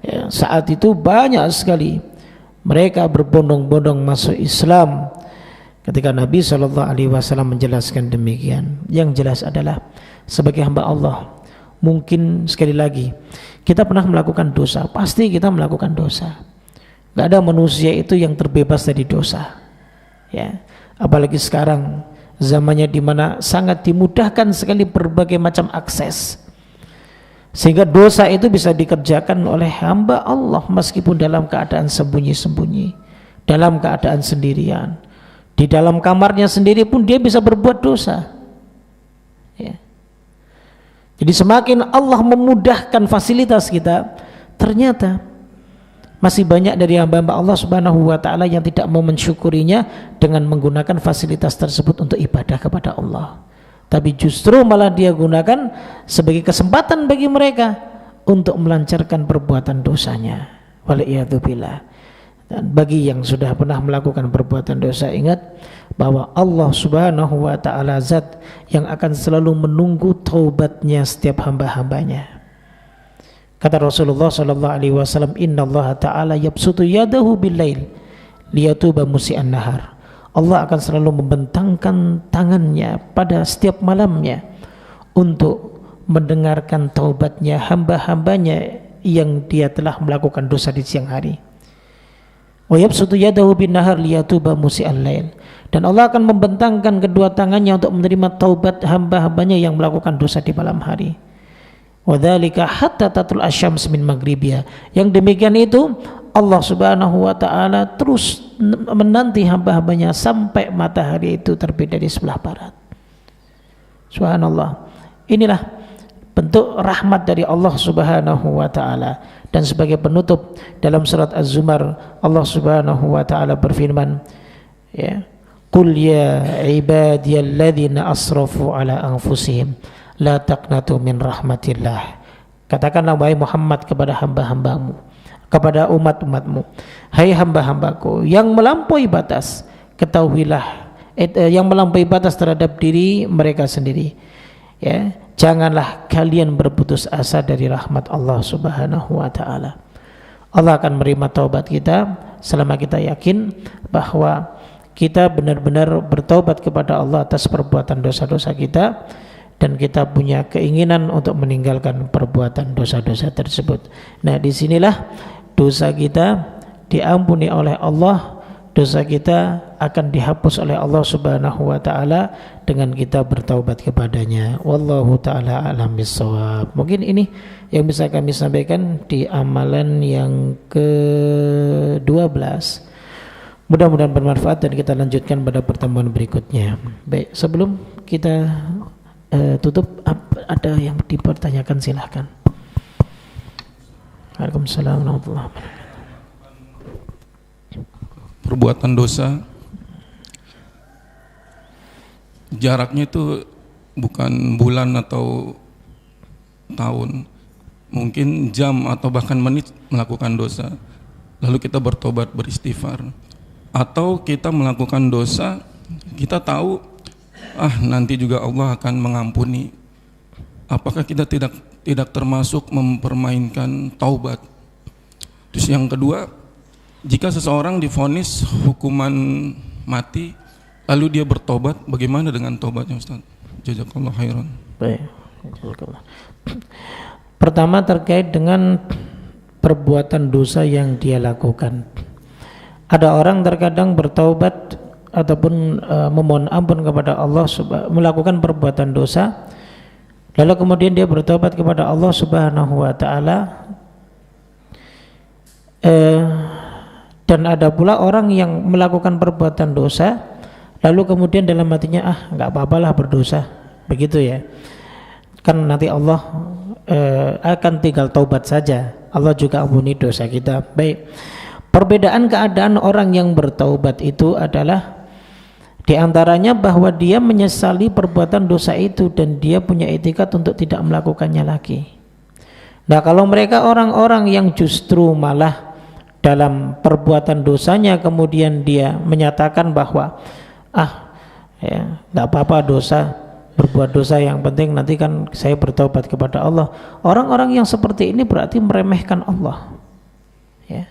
ya, saat itu banyak sekali mereka berbondong-bondong masuk Islam. Ketika Nabi SAW menjelaskan demikian, yang jelas adalah sebagai hamba Allah, mungkin sekali lagi kita pernah melakukan dosa, pasti kita melakukan dosa. Gak ada manusia itu yang terbebas dari dosa. Ya, apalagi sekarang zamannya dimana sangat dimudahkan sekali berbagai macam akses, sehingga dosa itu bisa dikerjakan oleh hamba Allah meskipun dalam keadaan sembunyi-sembunyi, dalam keadaan sendirian. Di dalam kamarnya sendiri pun dia bisa berbuat dosa. Ya. Jadi semakin Allah memudahkan fasilitas kita, ternyata masih banyak dari hamba-hamba Allah Subhanahu wa ta'ala yang tidak mau mensyukurinya dengan menggunakan fasilitas tersebut untuk ibadah kepada Allah, tapi justru malah dia gunakan sebagai kesempatan bagi mereka untuk melancarkan perbuatan dosanya. Waliyadzubillah. Dan bagi yang sudah pernah melakukan perbuatan dosa, ingat bahwa Allah Subhanahu wa ta'ala zat yang akan selalu menunggu taubatnya setiap hamba-hambanya. Kata Rasulullah SAW, inna Allah ta'ala yabsutu yadahu bil-lail liyatuba musi'an nahar. Allah akan selalu membentangkan tangannya pada setiap malamnya untuk mendengarkan taubatnya hamba-hambanya yang dia telah melakukan dosa di siang hari. Wa yabsutu yadahu bin nahar liyatuba musi'al lail, dan Allah akan membentangkan kedua tangannya untuk menerima taubat hamba-hambanya yang melakukan dosa di malam hari. Wa dzalika hatta tatul asyams min maghribia. Yang demikian itu Allah Subhanahu wa ta'ala terus menanti hamba-hambanya sampai matahari itu terbit dari sebelah barat. Subhanallah. Inilah bentuk rahmat dari Allah Subhanahu wa ta'ala. Dan sebagai penutup, dalam surat Az-Zumar Allah Subhanahu wa ta'ala berfirman, ya, qul ya ibadiyalladzina asrafu ala anfusihim la taqnatu min rahmatillah Katakanlah wahai Muhammad kepada hamba-hambamu, kepada umat-umatmu, hai hamba-hambaku yang melampaui batas, ketahuilah yang melampaui batas terhadap diri mereka sendiri, ya, janganlah kalian berputus asa dari rahmat Allah Subhanahu wa taala. Allah akan menerima taubat kita selama kita yakin bahwa kita benar-benar bertaubat kepada Allah atas perbuatan dosa-dosa kita, dan kita punya keinginan untuk meninggalkan perbuatan dosa-dosa tersebut. Nah, disinilah dosa kita diampuni oleh Allah, dosa kita akan dihapus oleh Allah Subhanahu wa taala dengan kita bertaubat kepadanya. Wallahu taala a'lam bissawab. Mungkin ini yang bisa kami sampaikan di amalan yang ke-12. Mudah-mudahan bermanfaat dan kita lanjutkan pada pertemuan berikutnya. Baik, sebelum kita tutup, ada yang dipertanyakan silahkan. Waalaikumsalam warahmatullahi wabarakatuh. Perbuatan dosa jaraknya itu bukan bulan atau tahun, mungkin jam atau bahkan menit melakukan dosa, lalu kita bertobat beristighfar. Atau kita melakukan dosa, kita tahu nanti juga Allah akan mengampuni. Apakah kita tidak termasuk mempermainkan taubat? Terus yang kedua, jika seseorang divonis hukuman mati lalu dia bertobat, bagaimana dengan tobatnya, Ustaz? Jazakallahu khairan. Baik. Pertama, terkait dengan perbuatan dosa yang dia lakukan. Ada orang terkadang bertaubat ataupun memohon ampun kepada Allah, melakukan perbuatan dosa, lalu kemudian dia bertaubat kepada Allah Subhanahu wa taala. Dan ada pula orang yang melakukan perbuatan dosa lalu kemudian dalam hatinya nggak apa-apalah berdosa, begitu ya, kan nanti Allah akan tinggal taubat saja, Allah juga ampuni dosa kita. Baik, perbedaan keadaan orang yang bertaubat itu adalah diantaranya bahwa dia menyesali perbuatan dosa itu dan dia punya etikat untuk tidak melakukannya lagi. Nah, kalau mereka orang-orang yang justru malah dalam perbuatan dosanya kemudian dia menyatakan bahwa nggak apa-apa dosa, berbuat dosa, yang penting nanti kan saya bertobat kepada Allah. Orang-orang yang seperti ini berarti meremehkan Allah, ya.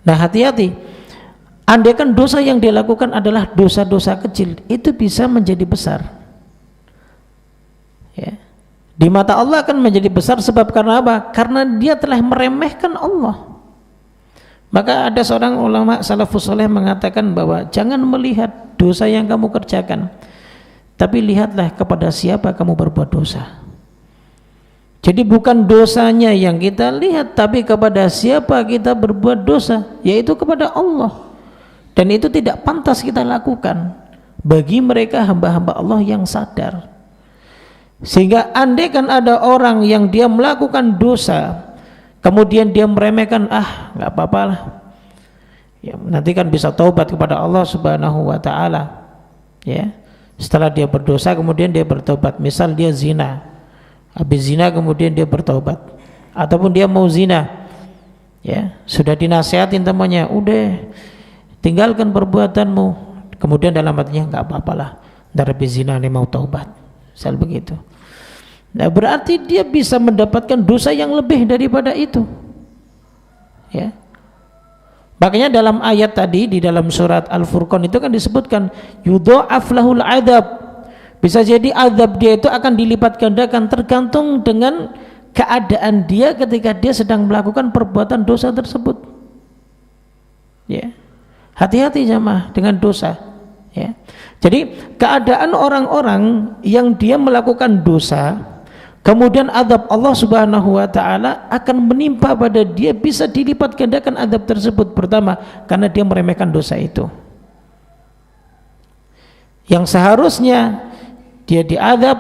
Nah, hati-hati, andaikan dosa yang dia lakukan adalah dosa-dosa kecil, itu bisa menjadi besar, ya. Di mata Allah akan menjadi besar, sebab karena apa? Karena dia telah meremehkan Allah. Maka ada seorang ulama salafus saleh mengatakan bahwa jangan melihat dosa yang kamu kerjakan, tapi lihatlah kepada siapa kamu berbuat dosa. Jadi bukan dosanya yang kita lihat, tapi kepada siapa kita berbuat dosa, yaitu kepada Allah. Dan itu tidak pantas kita lakukan bagi mereka hamba-hamba Allah yang sadar. Sehingga andaikan ada orang yang dia melakukan dosa kemudian dia meremehkan, nggak apa-apa lah, ya, nanti kan bisa taubat kepada Allah Subhanahu wa taala, ya. Setelah dia berdosa kemudian dia bertobat, misal dia zina, habis zina kemudian dia bertobat, ataupun dia mau zina, ya, sudah dinasihatin temannya, udah tinggalkan perbuatanmu, kemudian dalam hatinya nggak apa-apa lah, ntar habis zina nih mau taubat, misal begitu. Nah, berarti dia bisa mendapatkan dosa yang lebih daripada itu, ya. Makanya dalam ayat tadi di dalam surat Al-Furqan itu kan disebutkan yudha'af lahul adzab. Bisa jadi azab dia itu akan dilipat gandakan tergantung dengan keadaan dia ketika dia sedang melakukan perbuatan dosa tersebut, ya. Hati-hati jamaah dengan dosa, ya. Jadi keadaan orang-orang yang dia melakukan dosa kemudian azab Allah Subhanahu wa taala akan menimpa pada dia, bisa dilipat gandakan azab tersebut. Pertama, karena dia meremehkan dosa itu. Yang seharusnya dia diazab,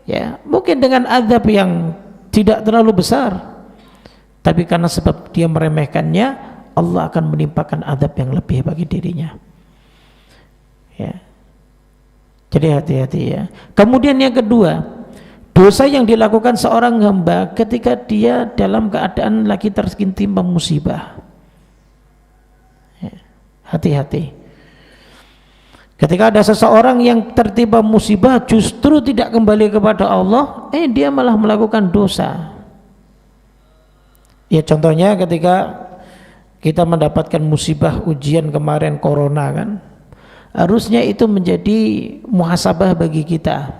ya, mungkin dengan azab yang tidak terlalu besar, tapi karena sebab dia meremehkannya, Allah akan menimpakan azab yang lebih bagi dirinya, ya. Jadi hati-hati, ya. Kemudian yang kedua, dosa yang dilakukan seorang hamba ketika dia dalam keadaan lagi tertimpa musibah. Hati-hati. Ketika ada seseorang yang tertimpa musibah justru tidak kembali kepada Allah, dia malah melakukan dosa. Ya contohnya ketika kita mendapatkan musibah ujian kemarin corona kan, harusnya itu menjadi muhasabah bagi kita.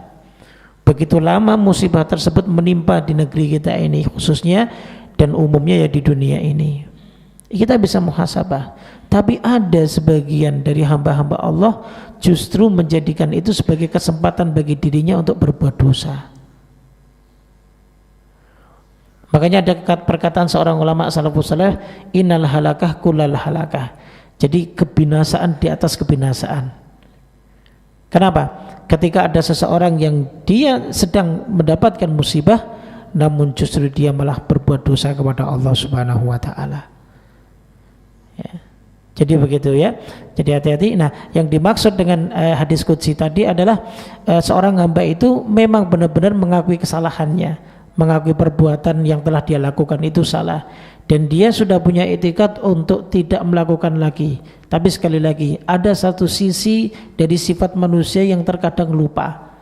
Begitu lama musibah tersebut menimpa di negeri kita ini khususnya dan umumnya ya di dunia ini, kita bisa muhasabah. Tapi ada sebagian dari hamba-hamba Allah justru menjadikan itu sebagai kesempatan bagi dirinya untuk berbuat dosa. Makanya ada perkataan seorang ulama salafus saleh, innal halakah kullal halakah. Jadi kebinasaan di atas kebinasaan. Kenapa? Ketika ada seseorang yang dia sedang mendapatkan musibah, namun justru dia malah berbuat dosa kepada Allah Subhanahu wa taala. Ya. Jadi begitu ya. Jadi hati-hati. Nah, yang dimaksud dengan hadis qudsi tadi adalah seorang hamba itu memang benar-benar mengakui kesalahannya, mengakui perbuatan yang telah dia lakukan itu salah, dan dia sudah punya itikad untuk tidak melakukan lagi. Tapi sekali lagi, ada satu sisi dari sifat manusia yang terkadang lupa,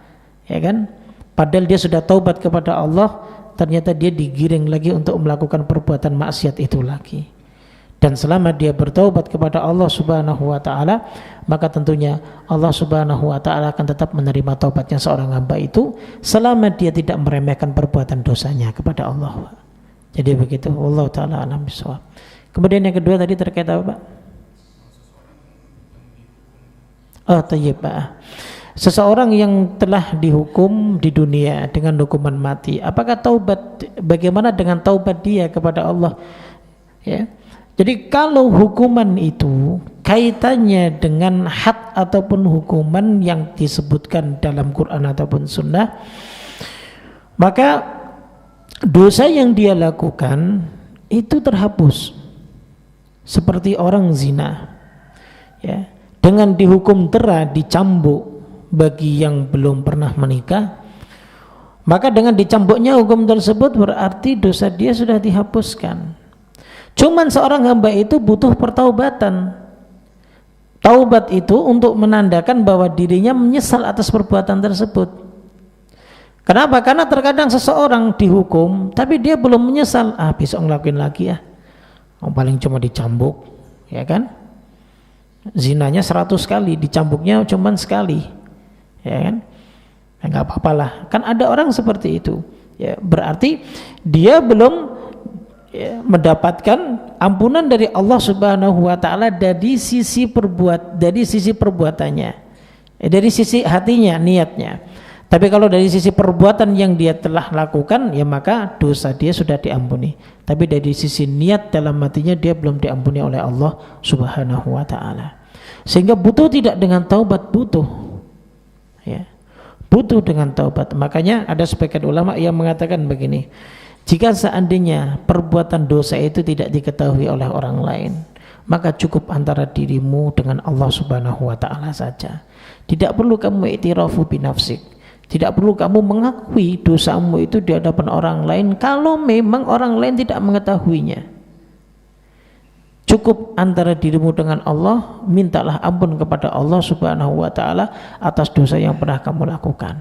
ya kan? Padahal dia sudah taubat kepada Allah, ternyata dia digiring lagi untuk melakukan perbuatan maksiat itu lagi. Dan selama dia bertaubat kepada Allah Subhanahu wa taala, maka tentunya Allah Subhanahu wa taala akan tetap menerima taubatnya seorang hamba itu selama dia tidak meremehkan perbuatan dosanya kepada Allah. Jadi begitu, wallahu taala alam bisawab. Kemudian yang kedua tadi terkait apa, Pak? Oh, tayyib, Pak. Seseorang yang telah dihukum di dunia dengan hukuman mati, apakah taubat, bagaimana dengan taubat dia kepada Allah? Ya. Jadi kalau hukuman itu kaitannya dengan had ataupun hukuman yang disebutkan dalam Quran ataupun Sunnah, maka dosa yang dia lakukan itu terhapus. Seperti orang zina, ya, dengan dihukum tera, dicambuk bagi yang belum pernah menikah, maka dengan dicambuknya hukum tersebut berarti dosa dia sudah dihapuskan. Cuman seorang hamba itu butuh pertaubatan. Taubat itu untuk menandakan bahwa dirinya menyesal atas perbuatan tersebut. Kenapa? Karena terkadang seseorang dihukum tapi dia belum menyesal. Besok ngelakuin lagi ya. Paling cuma dicambuk, ya kan? Zinanya 100 kali, dicambuknya cuman sekali, ya kan? Nggak apa-apalah. Kan ada orang seperti itu. Ya, berarti dia belum mendapatkan ampunan dari Allah Subhanahu wa taala dari sisi perbuatannya, dari sisi hatinya, niatnya. Tapi kalau dari sisi perbuatan yang dia telah lakukan, ya maka dosa dia sudah diampuni. Tapi dari sisi niat dalam hatinya dia belum diampuni oleh Allah Subhanahu wa taala. Sehingga butuh tidak dengan taubat, butuh. Ya. Butuh dengan taubat. Makanya ada sebagian ulama yang mengatakan begini, jika seandainya perbuatan dosa itu tidak diketahui oleh orang lain, maka cukup antara dirimu dengan Allah Subhanahu wa taala saja. Tidak perlu kamu i'tirafu binafsik. Tidak perlu kamu mengakui dosamu itu di hadapan orang lain kalau memang orang lain tidak mengetahuinya. Cukup antara dirimu dengan Allah, mintalah ampun kepada Allah Subhanahu wa taala atas dosa yang pernah kamu lakukan.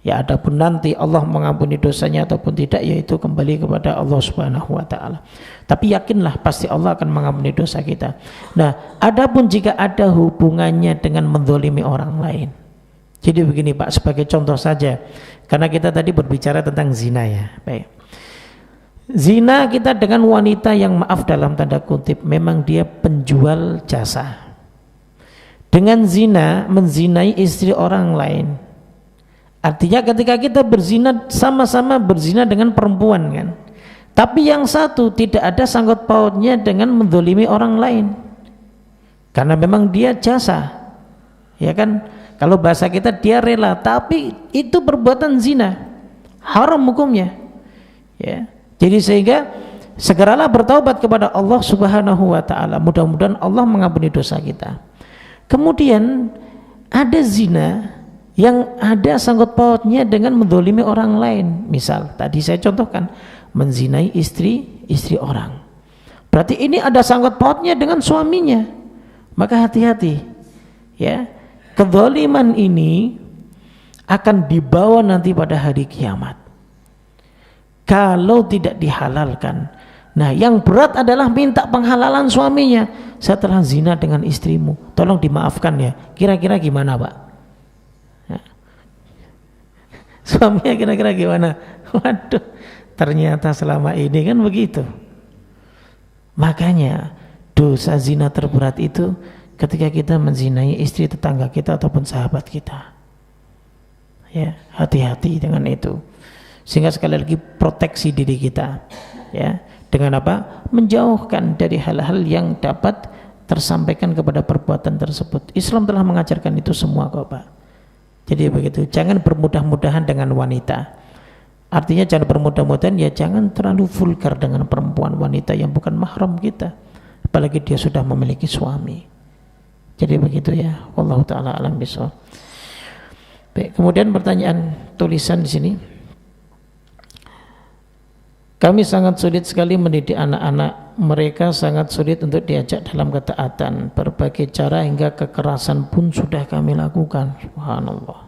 Ya, adapun nanti Allah mengampuni dosanya ataupun tidak, yaitu kembali kepada Allah Subhanahu wa taala. Tapi yakinlah pasti Allah akan mengampuni dosa kita. Nah, adapun jika ada hubungannya dengan menzalimi orang lain. Jadi begini Pak, sebagai contoh saja, karena kita tadi berbicara tentang zina ya. Baik. Zina kita dengan wanita yang, maaf dalam tanda kutip, memang dia penjual jasa. Dengan zina, menzinai istri orang lain. Artinya ketika kita berzina, sama-sama berzina dengan perempuan kan. Tapi yang satu tidak ada sangkut pautnya dengan menzalimi orang lain. Karena memang dia jasa. Ya kan? Kalau bahasa kita dia rela, tapi itu perbuatan zina. Haram hukumnya. Ya. Jadi sehingga segeralah bertaubat kepada Allah Subhanahu wa taala. Mudah-mudahan Allah mengampuni dosa kita. Kemudian ada zina yang ada sangkut pautnya dengan mendolimi orang lain. Misal tadi saya contohkan, menzinai istri orang, berarti ini ada sangkut pautnya dengan suaminya. Maka hati-hati ya, kezaliman ini akan dibawa nanti pada hari kiamat kalau tidak dihalalkan. Nah, yang berat adalah minta penghalalan suaminya. Saya telah zina dengan istrimu, tolong dimaafkan ya. Kira-kira gimana, Pak? Ya. Suaminya kira-kira gimana? Waduh, ternyata selama ini kan begitu. Makanya dosa zina terberat itu ketika kita menzinai istri tetangga kita ataupun sahabat kita. Ya, hati-hati dengan itu. Sehingga sekali lagi proteksi diri kita, ya, dengan apa? Menjauhkan dari hal-hal yang dapat tersampaikan kepada perbuatan tersebut. Islam telah mengajarkan itu semua kok, Pak. Jadi begitu, jangan bermudah-mudahan dengan wanita. Artinya jangan bermudah-mudahan, ya jangan terlalu vulgar dengan perempuan wanita yang bukan mahram kita, apalagi dia sudah memiliki suami. Jadi begitu ya, wallahu taala alam bishawab. Baik, kemudian pertanyaan tulisan di sini. Kami sangat sulit sekali mendidik anak-anak. Mereka sangat sulit untuk diajak dalam ketaatan. Berbagai cara hingga kekerasan pun sudah kami lakukan. Subhanallah.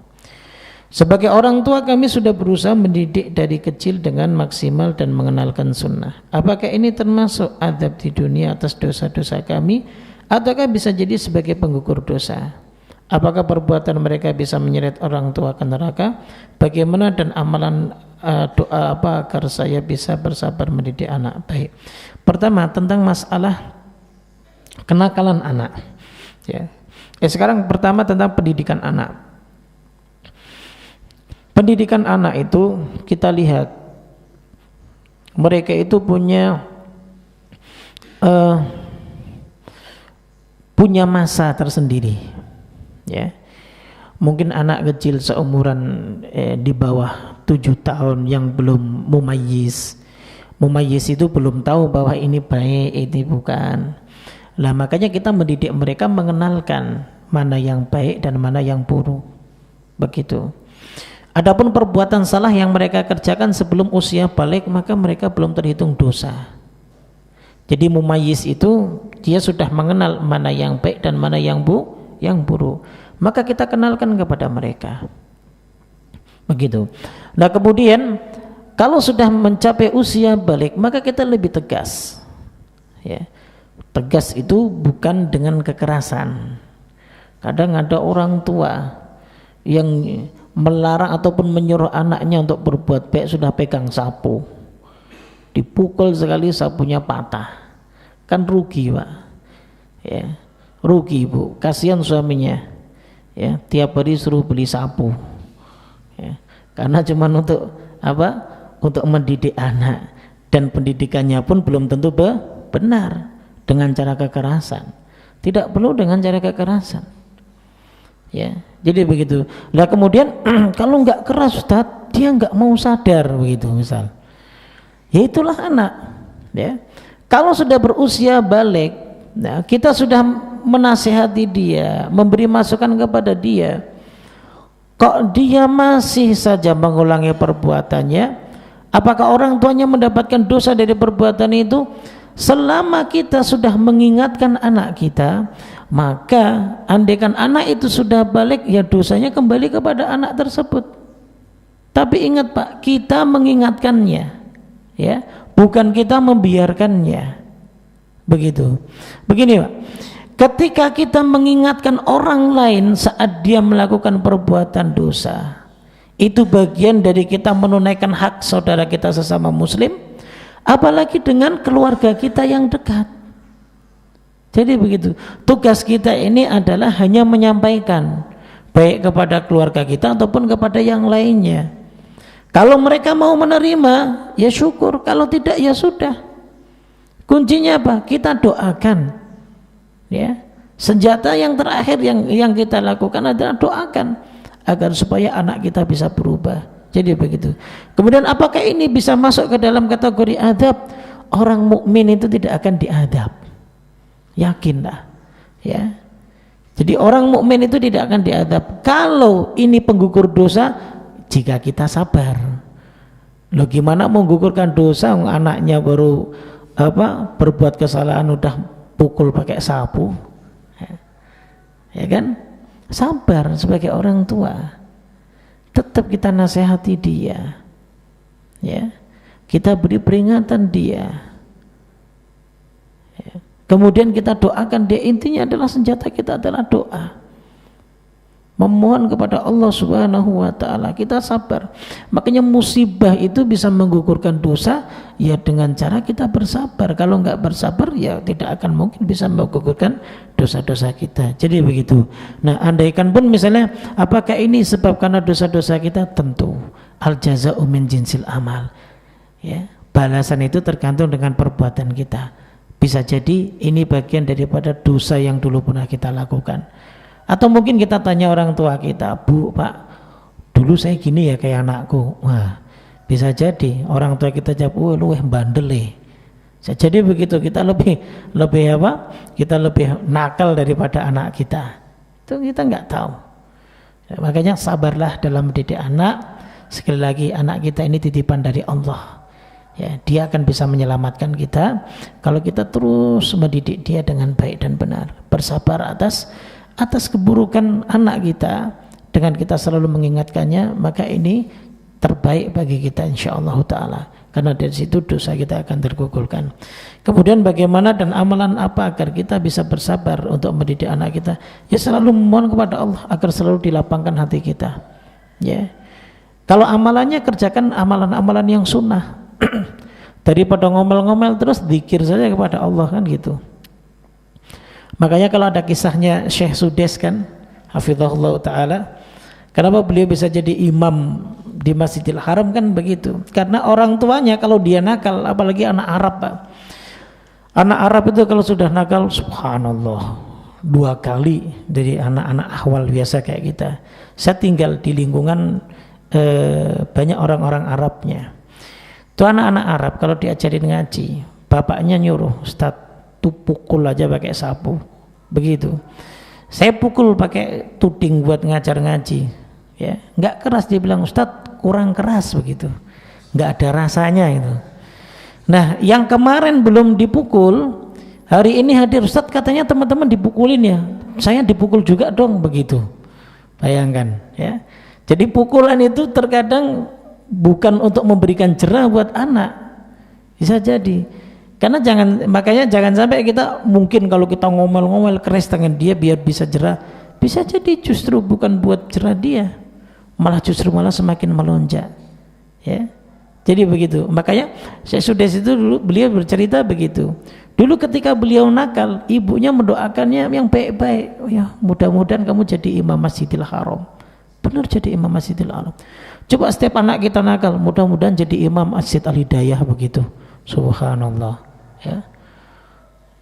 Sebagai orang tua kami sudah berusaha mendidik dari kecil dengan maksimal dan mengenalkan sunnah. Apakah ini termasuk azab di dunia atas dosa-dosa kami, ataukah bisa jadi sebagai penggugur dosa? Apakah perbuatan mereka bisa menyeret orang tua ke neraka? Bagaimana dan amalan doa apa agar saya bisa bersabar mendidik anak? Baik. Pertama, tentang masalah kenakalan anak. Ya. Sekarang pertama tentang pendidikan anak. Pendidikan anak itu kita lihat mereka itu punya masa tersendiri. Ya. Mungkin anak kecil seumuran di bawah 7 tahun yang belum mumayyiz. Mumayyiz itu belum tahu bahwa ini baik, ini bukan. Lah makanya kita mendidik mereka mengenalkan mana yang baik dan mana yang buruk. Begitu. Adapun perbuatan salah yang mereka kerjakan sebelum usia balik, maka mereka belum terhitung dosa. Jadi mumayyiz itu dia sudah mengenal mana yang baik dan mana yang buruk. Maka kita kenalkan kepada mereka. Begitu. Nah, kemudian kalau sudah mencapai usia balik, maka kita lebih tegas. Ya. Tegas itu bukan dengan kekerasan. Kadang ada orang tua yang melarang ataupun menyuruh anaknya untuk berbuat baik sudah pegang sapu. Dipukul sekali sapunya patah. Kan rugi, Pak. Ya. Rugi, Bu. Kasihan suaminya. Ya, tiap hari suruh beli sapu. Ya. Karena cuma untuk apa? Untuk mendidik anak, dan pendidikannya pun belum tentu benar dengan cara kekerasan. Tidak perlu dengan cara kekerasan. Ya, jadi begitu. Nah kemudian kalau nggak keras Ustaz, dia nggak mau sadar begitu misal. Ya itulah anak. Ya, kalau sudah berusia balik, nah, kita sudah menasihati dia, memberi masukan kepada dia. Kok dia masih saja mengulangi perbuatannya? Apakah orang tuanya mendapatkan dosa dari perbuatan itu? Selama kita sudah mengingatkan anak kita, maka andaikan anak itu sudah balik, ya dosanya kembali kepada anak tersebut. Tapi ingat Pak, kita mengingatkannya, ya, bukan kita membiarkannya. Begitu. Begini Pak, ketika kita mengingatkan orang lain saat dia melakukan perbuatan dosa, itu bagian dari kita menunaikan hak saudara kita sesama muslim, apalagi dengan keluarga kita yang dekat. Jadi begitu, tugas kita ini adalah hanya menyampaikan baik kepada keluarga kita ataupun kepada yang lainnya. Kalau mereka mau menerima, ya syukur. Kalau tidak, ya sudah. Kuncinya apa? Kita doakan. Ya, senjata yang terakhir yang kita lakukan adalah doakan agar supaya anak kita bisa berubah. Jadi begitu. Kemudian apakah ini bisa masuk ke dalam kategori adab? Orang mukmin itu tidak akan diadab. Yakinlah. Ya. Jadi orang mukmin itu tidak akan diadab kalau ini penggugur dosa jika kita sabar. Loh, gimana menggugurkan dosa anaknya baru berbuat kesalahan udah pukul pakai sapu, ya kan? Sabar sebagai orang tua, tetap kita nasihati dia, ya, kita beri peringatan dia, ya. Kemudian kita doakan dia. Intinya adalah senjata kita adalah doa, memohon kepada Allah Subhanahu wa ta'ala. Kita sabar. Makanya musibah itu bisa menggugurkan dosa ya dengan cara kita bersabar. Kalau enggak bersabar ya tidak akan mungkin bisa menggugurkan dosa-dosa kita. Jadi begitu. Nah, andaikan pun misalnya apakah ini sebab karena dosa-dosa kita? Tentu al jaza'u min jinsil amal, ya, balasan itu tergantung dengan perbuatan kita. Bisa jadi ini bagian daripada dosa yang dulu pernah kita lakukan. Atau mungkin kita tanya orang tua kita, Bu, Pak, dulu saya gini ya kayak anakku. Wah, bisa jadi orang tua kita jawab, lu bandel. Jadi begitu, kita lebih kita lebih nakal daripada anak kita. Itu kita nggak tahu. Ya, makanya sabarlah dalam mendidik anak. Sekali lagi, anak kita ini titipan dari Allah. Ya, dia akan bisa menyelamatkan kita kalau kita terus mendidik dia dengan baik dan benar. Bersabar atas keburukan anak kita dengan kita selalu mengingatkannya, maka ini terbaik bagi kita insyaallah ta'ala, karena dari situ dosa kita akan tergugurkan. Kemudian bagaimana dan amalan apa agar kita bisa bersabar untuk mendidik anak kita? Ya selalu memohon kepada Allah agar selalu dilapangkan hati kita, ya. Kalau amalannya, kerjakan amalan-amalan yang sunnah. Daripada ngomel-ngomel terus, zikir saja kepada Allah, kan gitu. Makanya kalau ada kisahnya Syekh Sudes kan, hafizahullah ta'ala, kenapa beliau bisa jadi imam di Masjidil Haram kan begitu, karena orang tuanya kalau dia nakal, apalagi anak Arab, Pak. Anak Arab itu kalau sudah nakal, subhanallah, 2 kali dari anak-anak ahwal biasa kayak kita. Saya tinggal di lingkungan banyak orang-orang Arabnya. Tuh anak-anak Arab kalau diajarin ngaji, bapaknya nyuruh, Ustaz, tuh pukul aja pakai sapu, begitu. Saya pukul pakai tuding buat ngajar ngaji, ya, nggak keras. Dia bilang, Ustadz kurang keras, begitu, nggak ada rasanya itu. Nah, yang kemarin belum dipukul, hari ini hadir, Ustadz katanya teman-teman dipukulin ya, saya dipukul juga dong, begitu. Bayangkan, ya. Jadi pukulan itu terkadang bukan untuk memberikan jerah buat anak, bisa jadi. Karena makanya jangan sampai kita, mungkin kalau kita ngomel-ngomel keras dengan dia biar bisa jerah, bisa jadi justru bukan buat jerah dia, malah semakin melonjak, ya. Jadi begitu. Makanya saya sudah situ dulu beliau bercerita begitu. Dulu ketika beliau nakal, ibunya mendoakannya yang baik-baik. Oh ya, mudah-mudahan kamu jadi imam Masjidil Haram. Benar, jadi imam Masjidil Haram. Coba setiap anak kita nakal, mudah-mudahan jadi imam Masjid Al-Hidayah, begitu. Subhanallah, ya.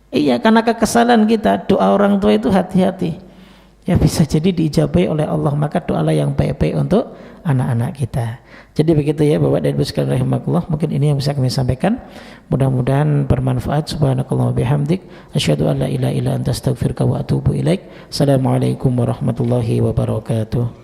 Iya, karena kekesalan kita, doa orang tua itu hati-hati, ya, bisa jadi diijabahi oleh Allah. Maka doalah yang baik-baik untuk anak-anak kita. Jadi begitu ya Bapak dan Ibu sekalian rahimakumullah. Mungkin ini yang bisa kami sampaikan, mudah-mudahan bermanfaat. Subhanakallah wa bihamdik, asyhadu an la ilaha illa anta astaghfiruka wa atubu ilaik. Assalamualaikum warahmatullahi wabarakatuh.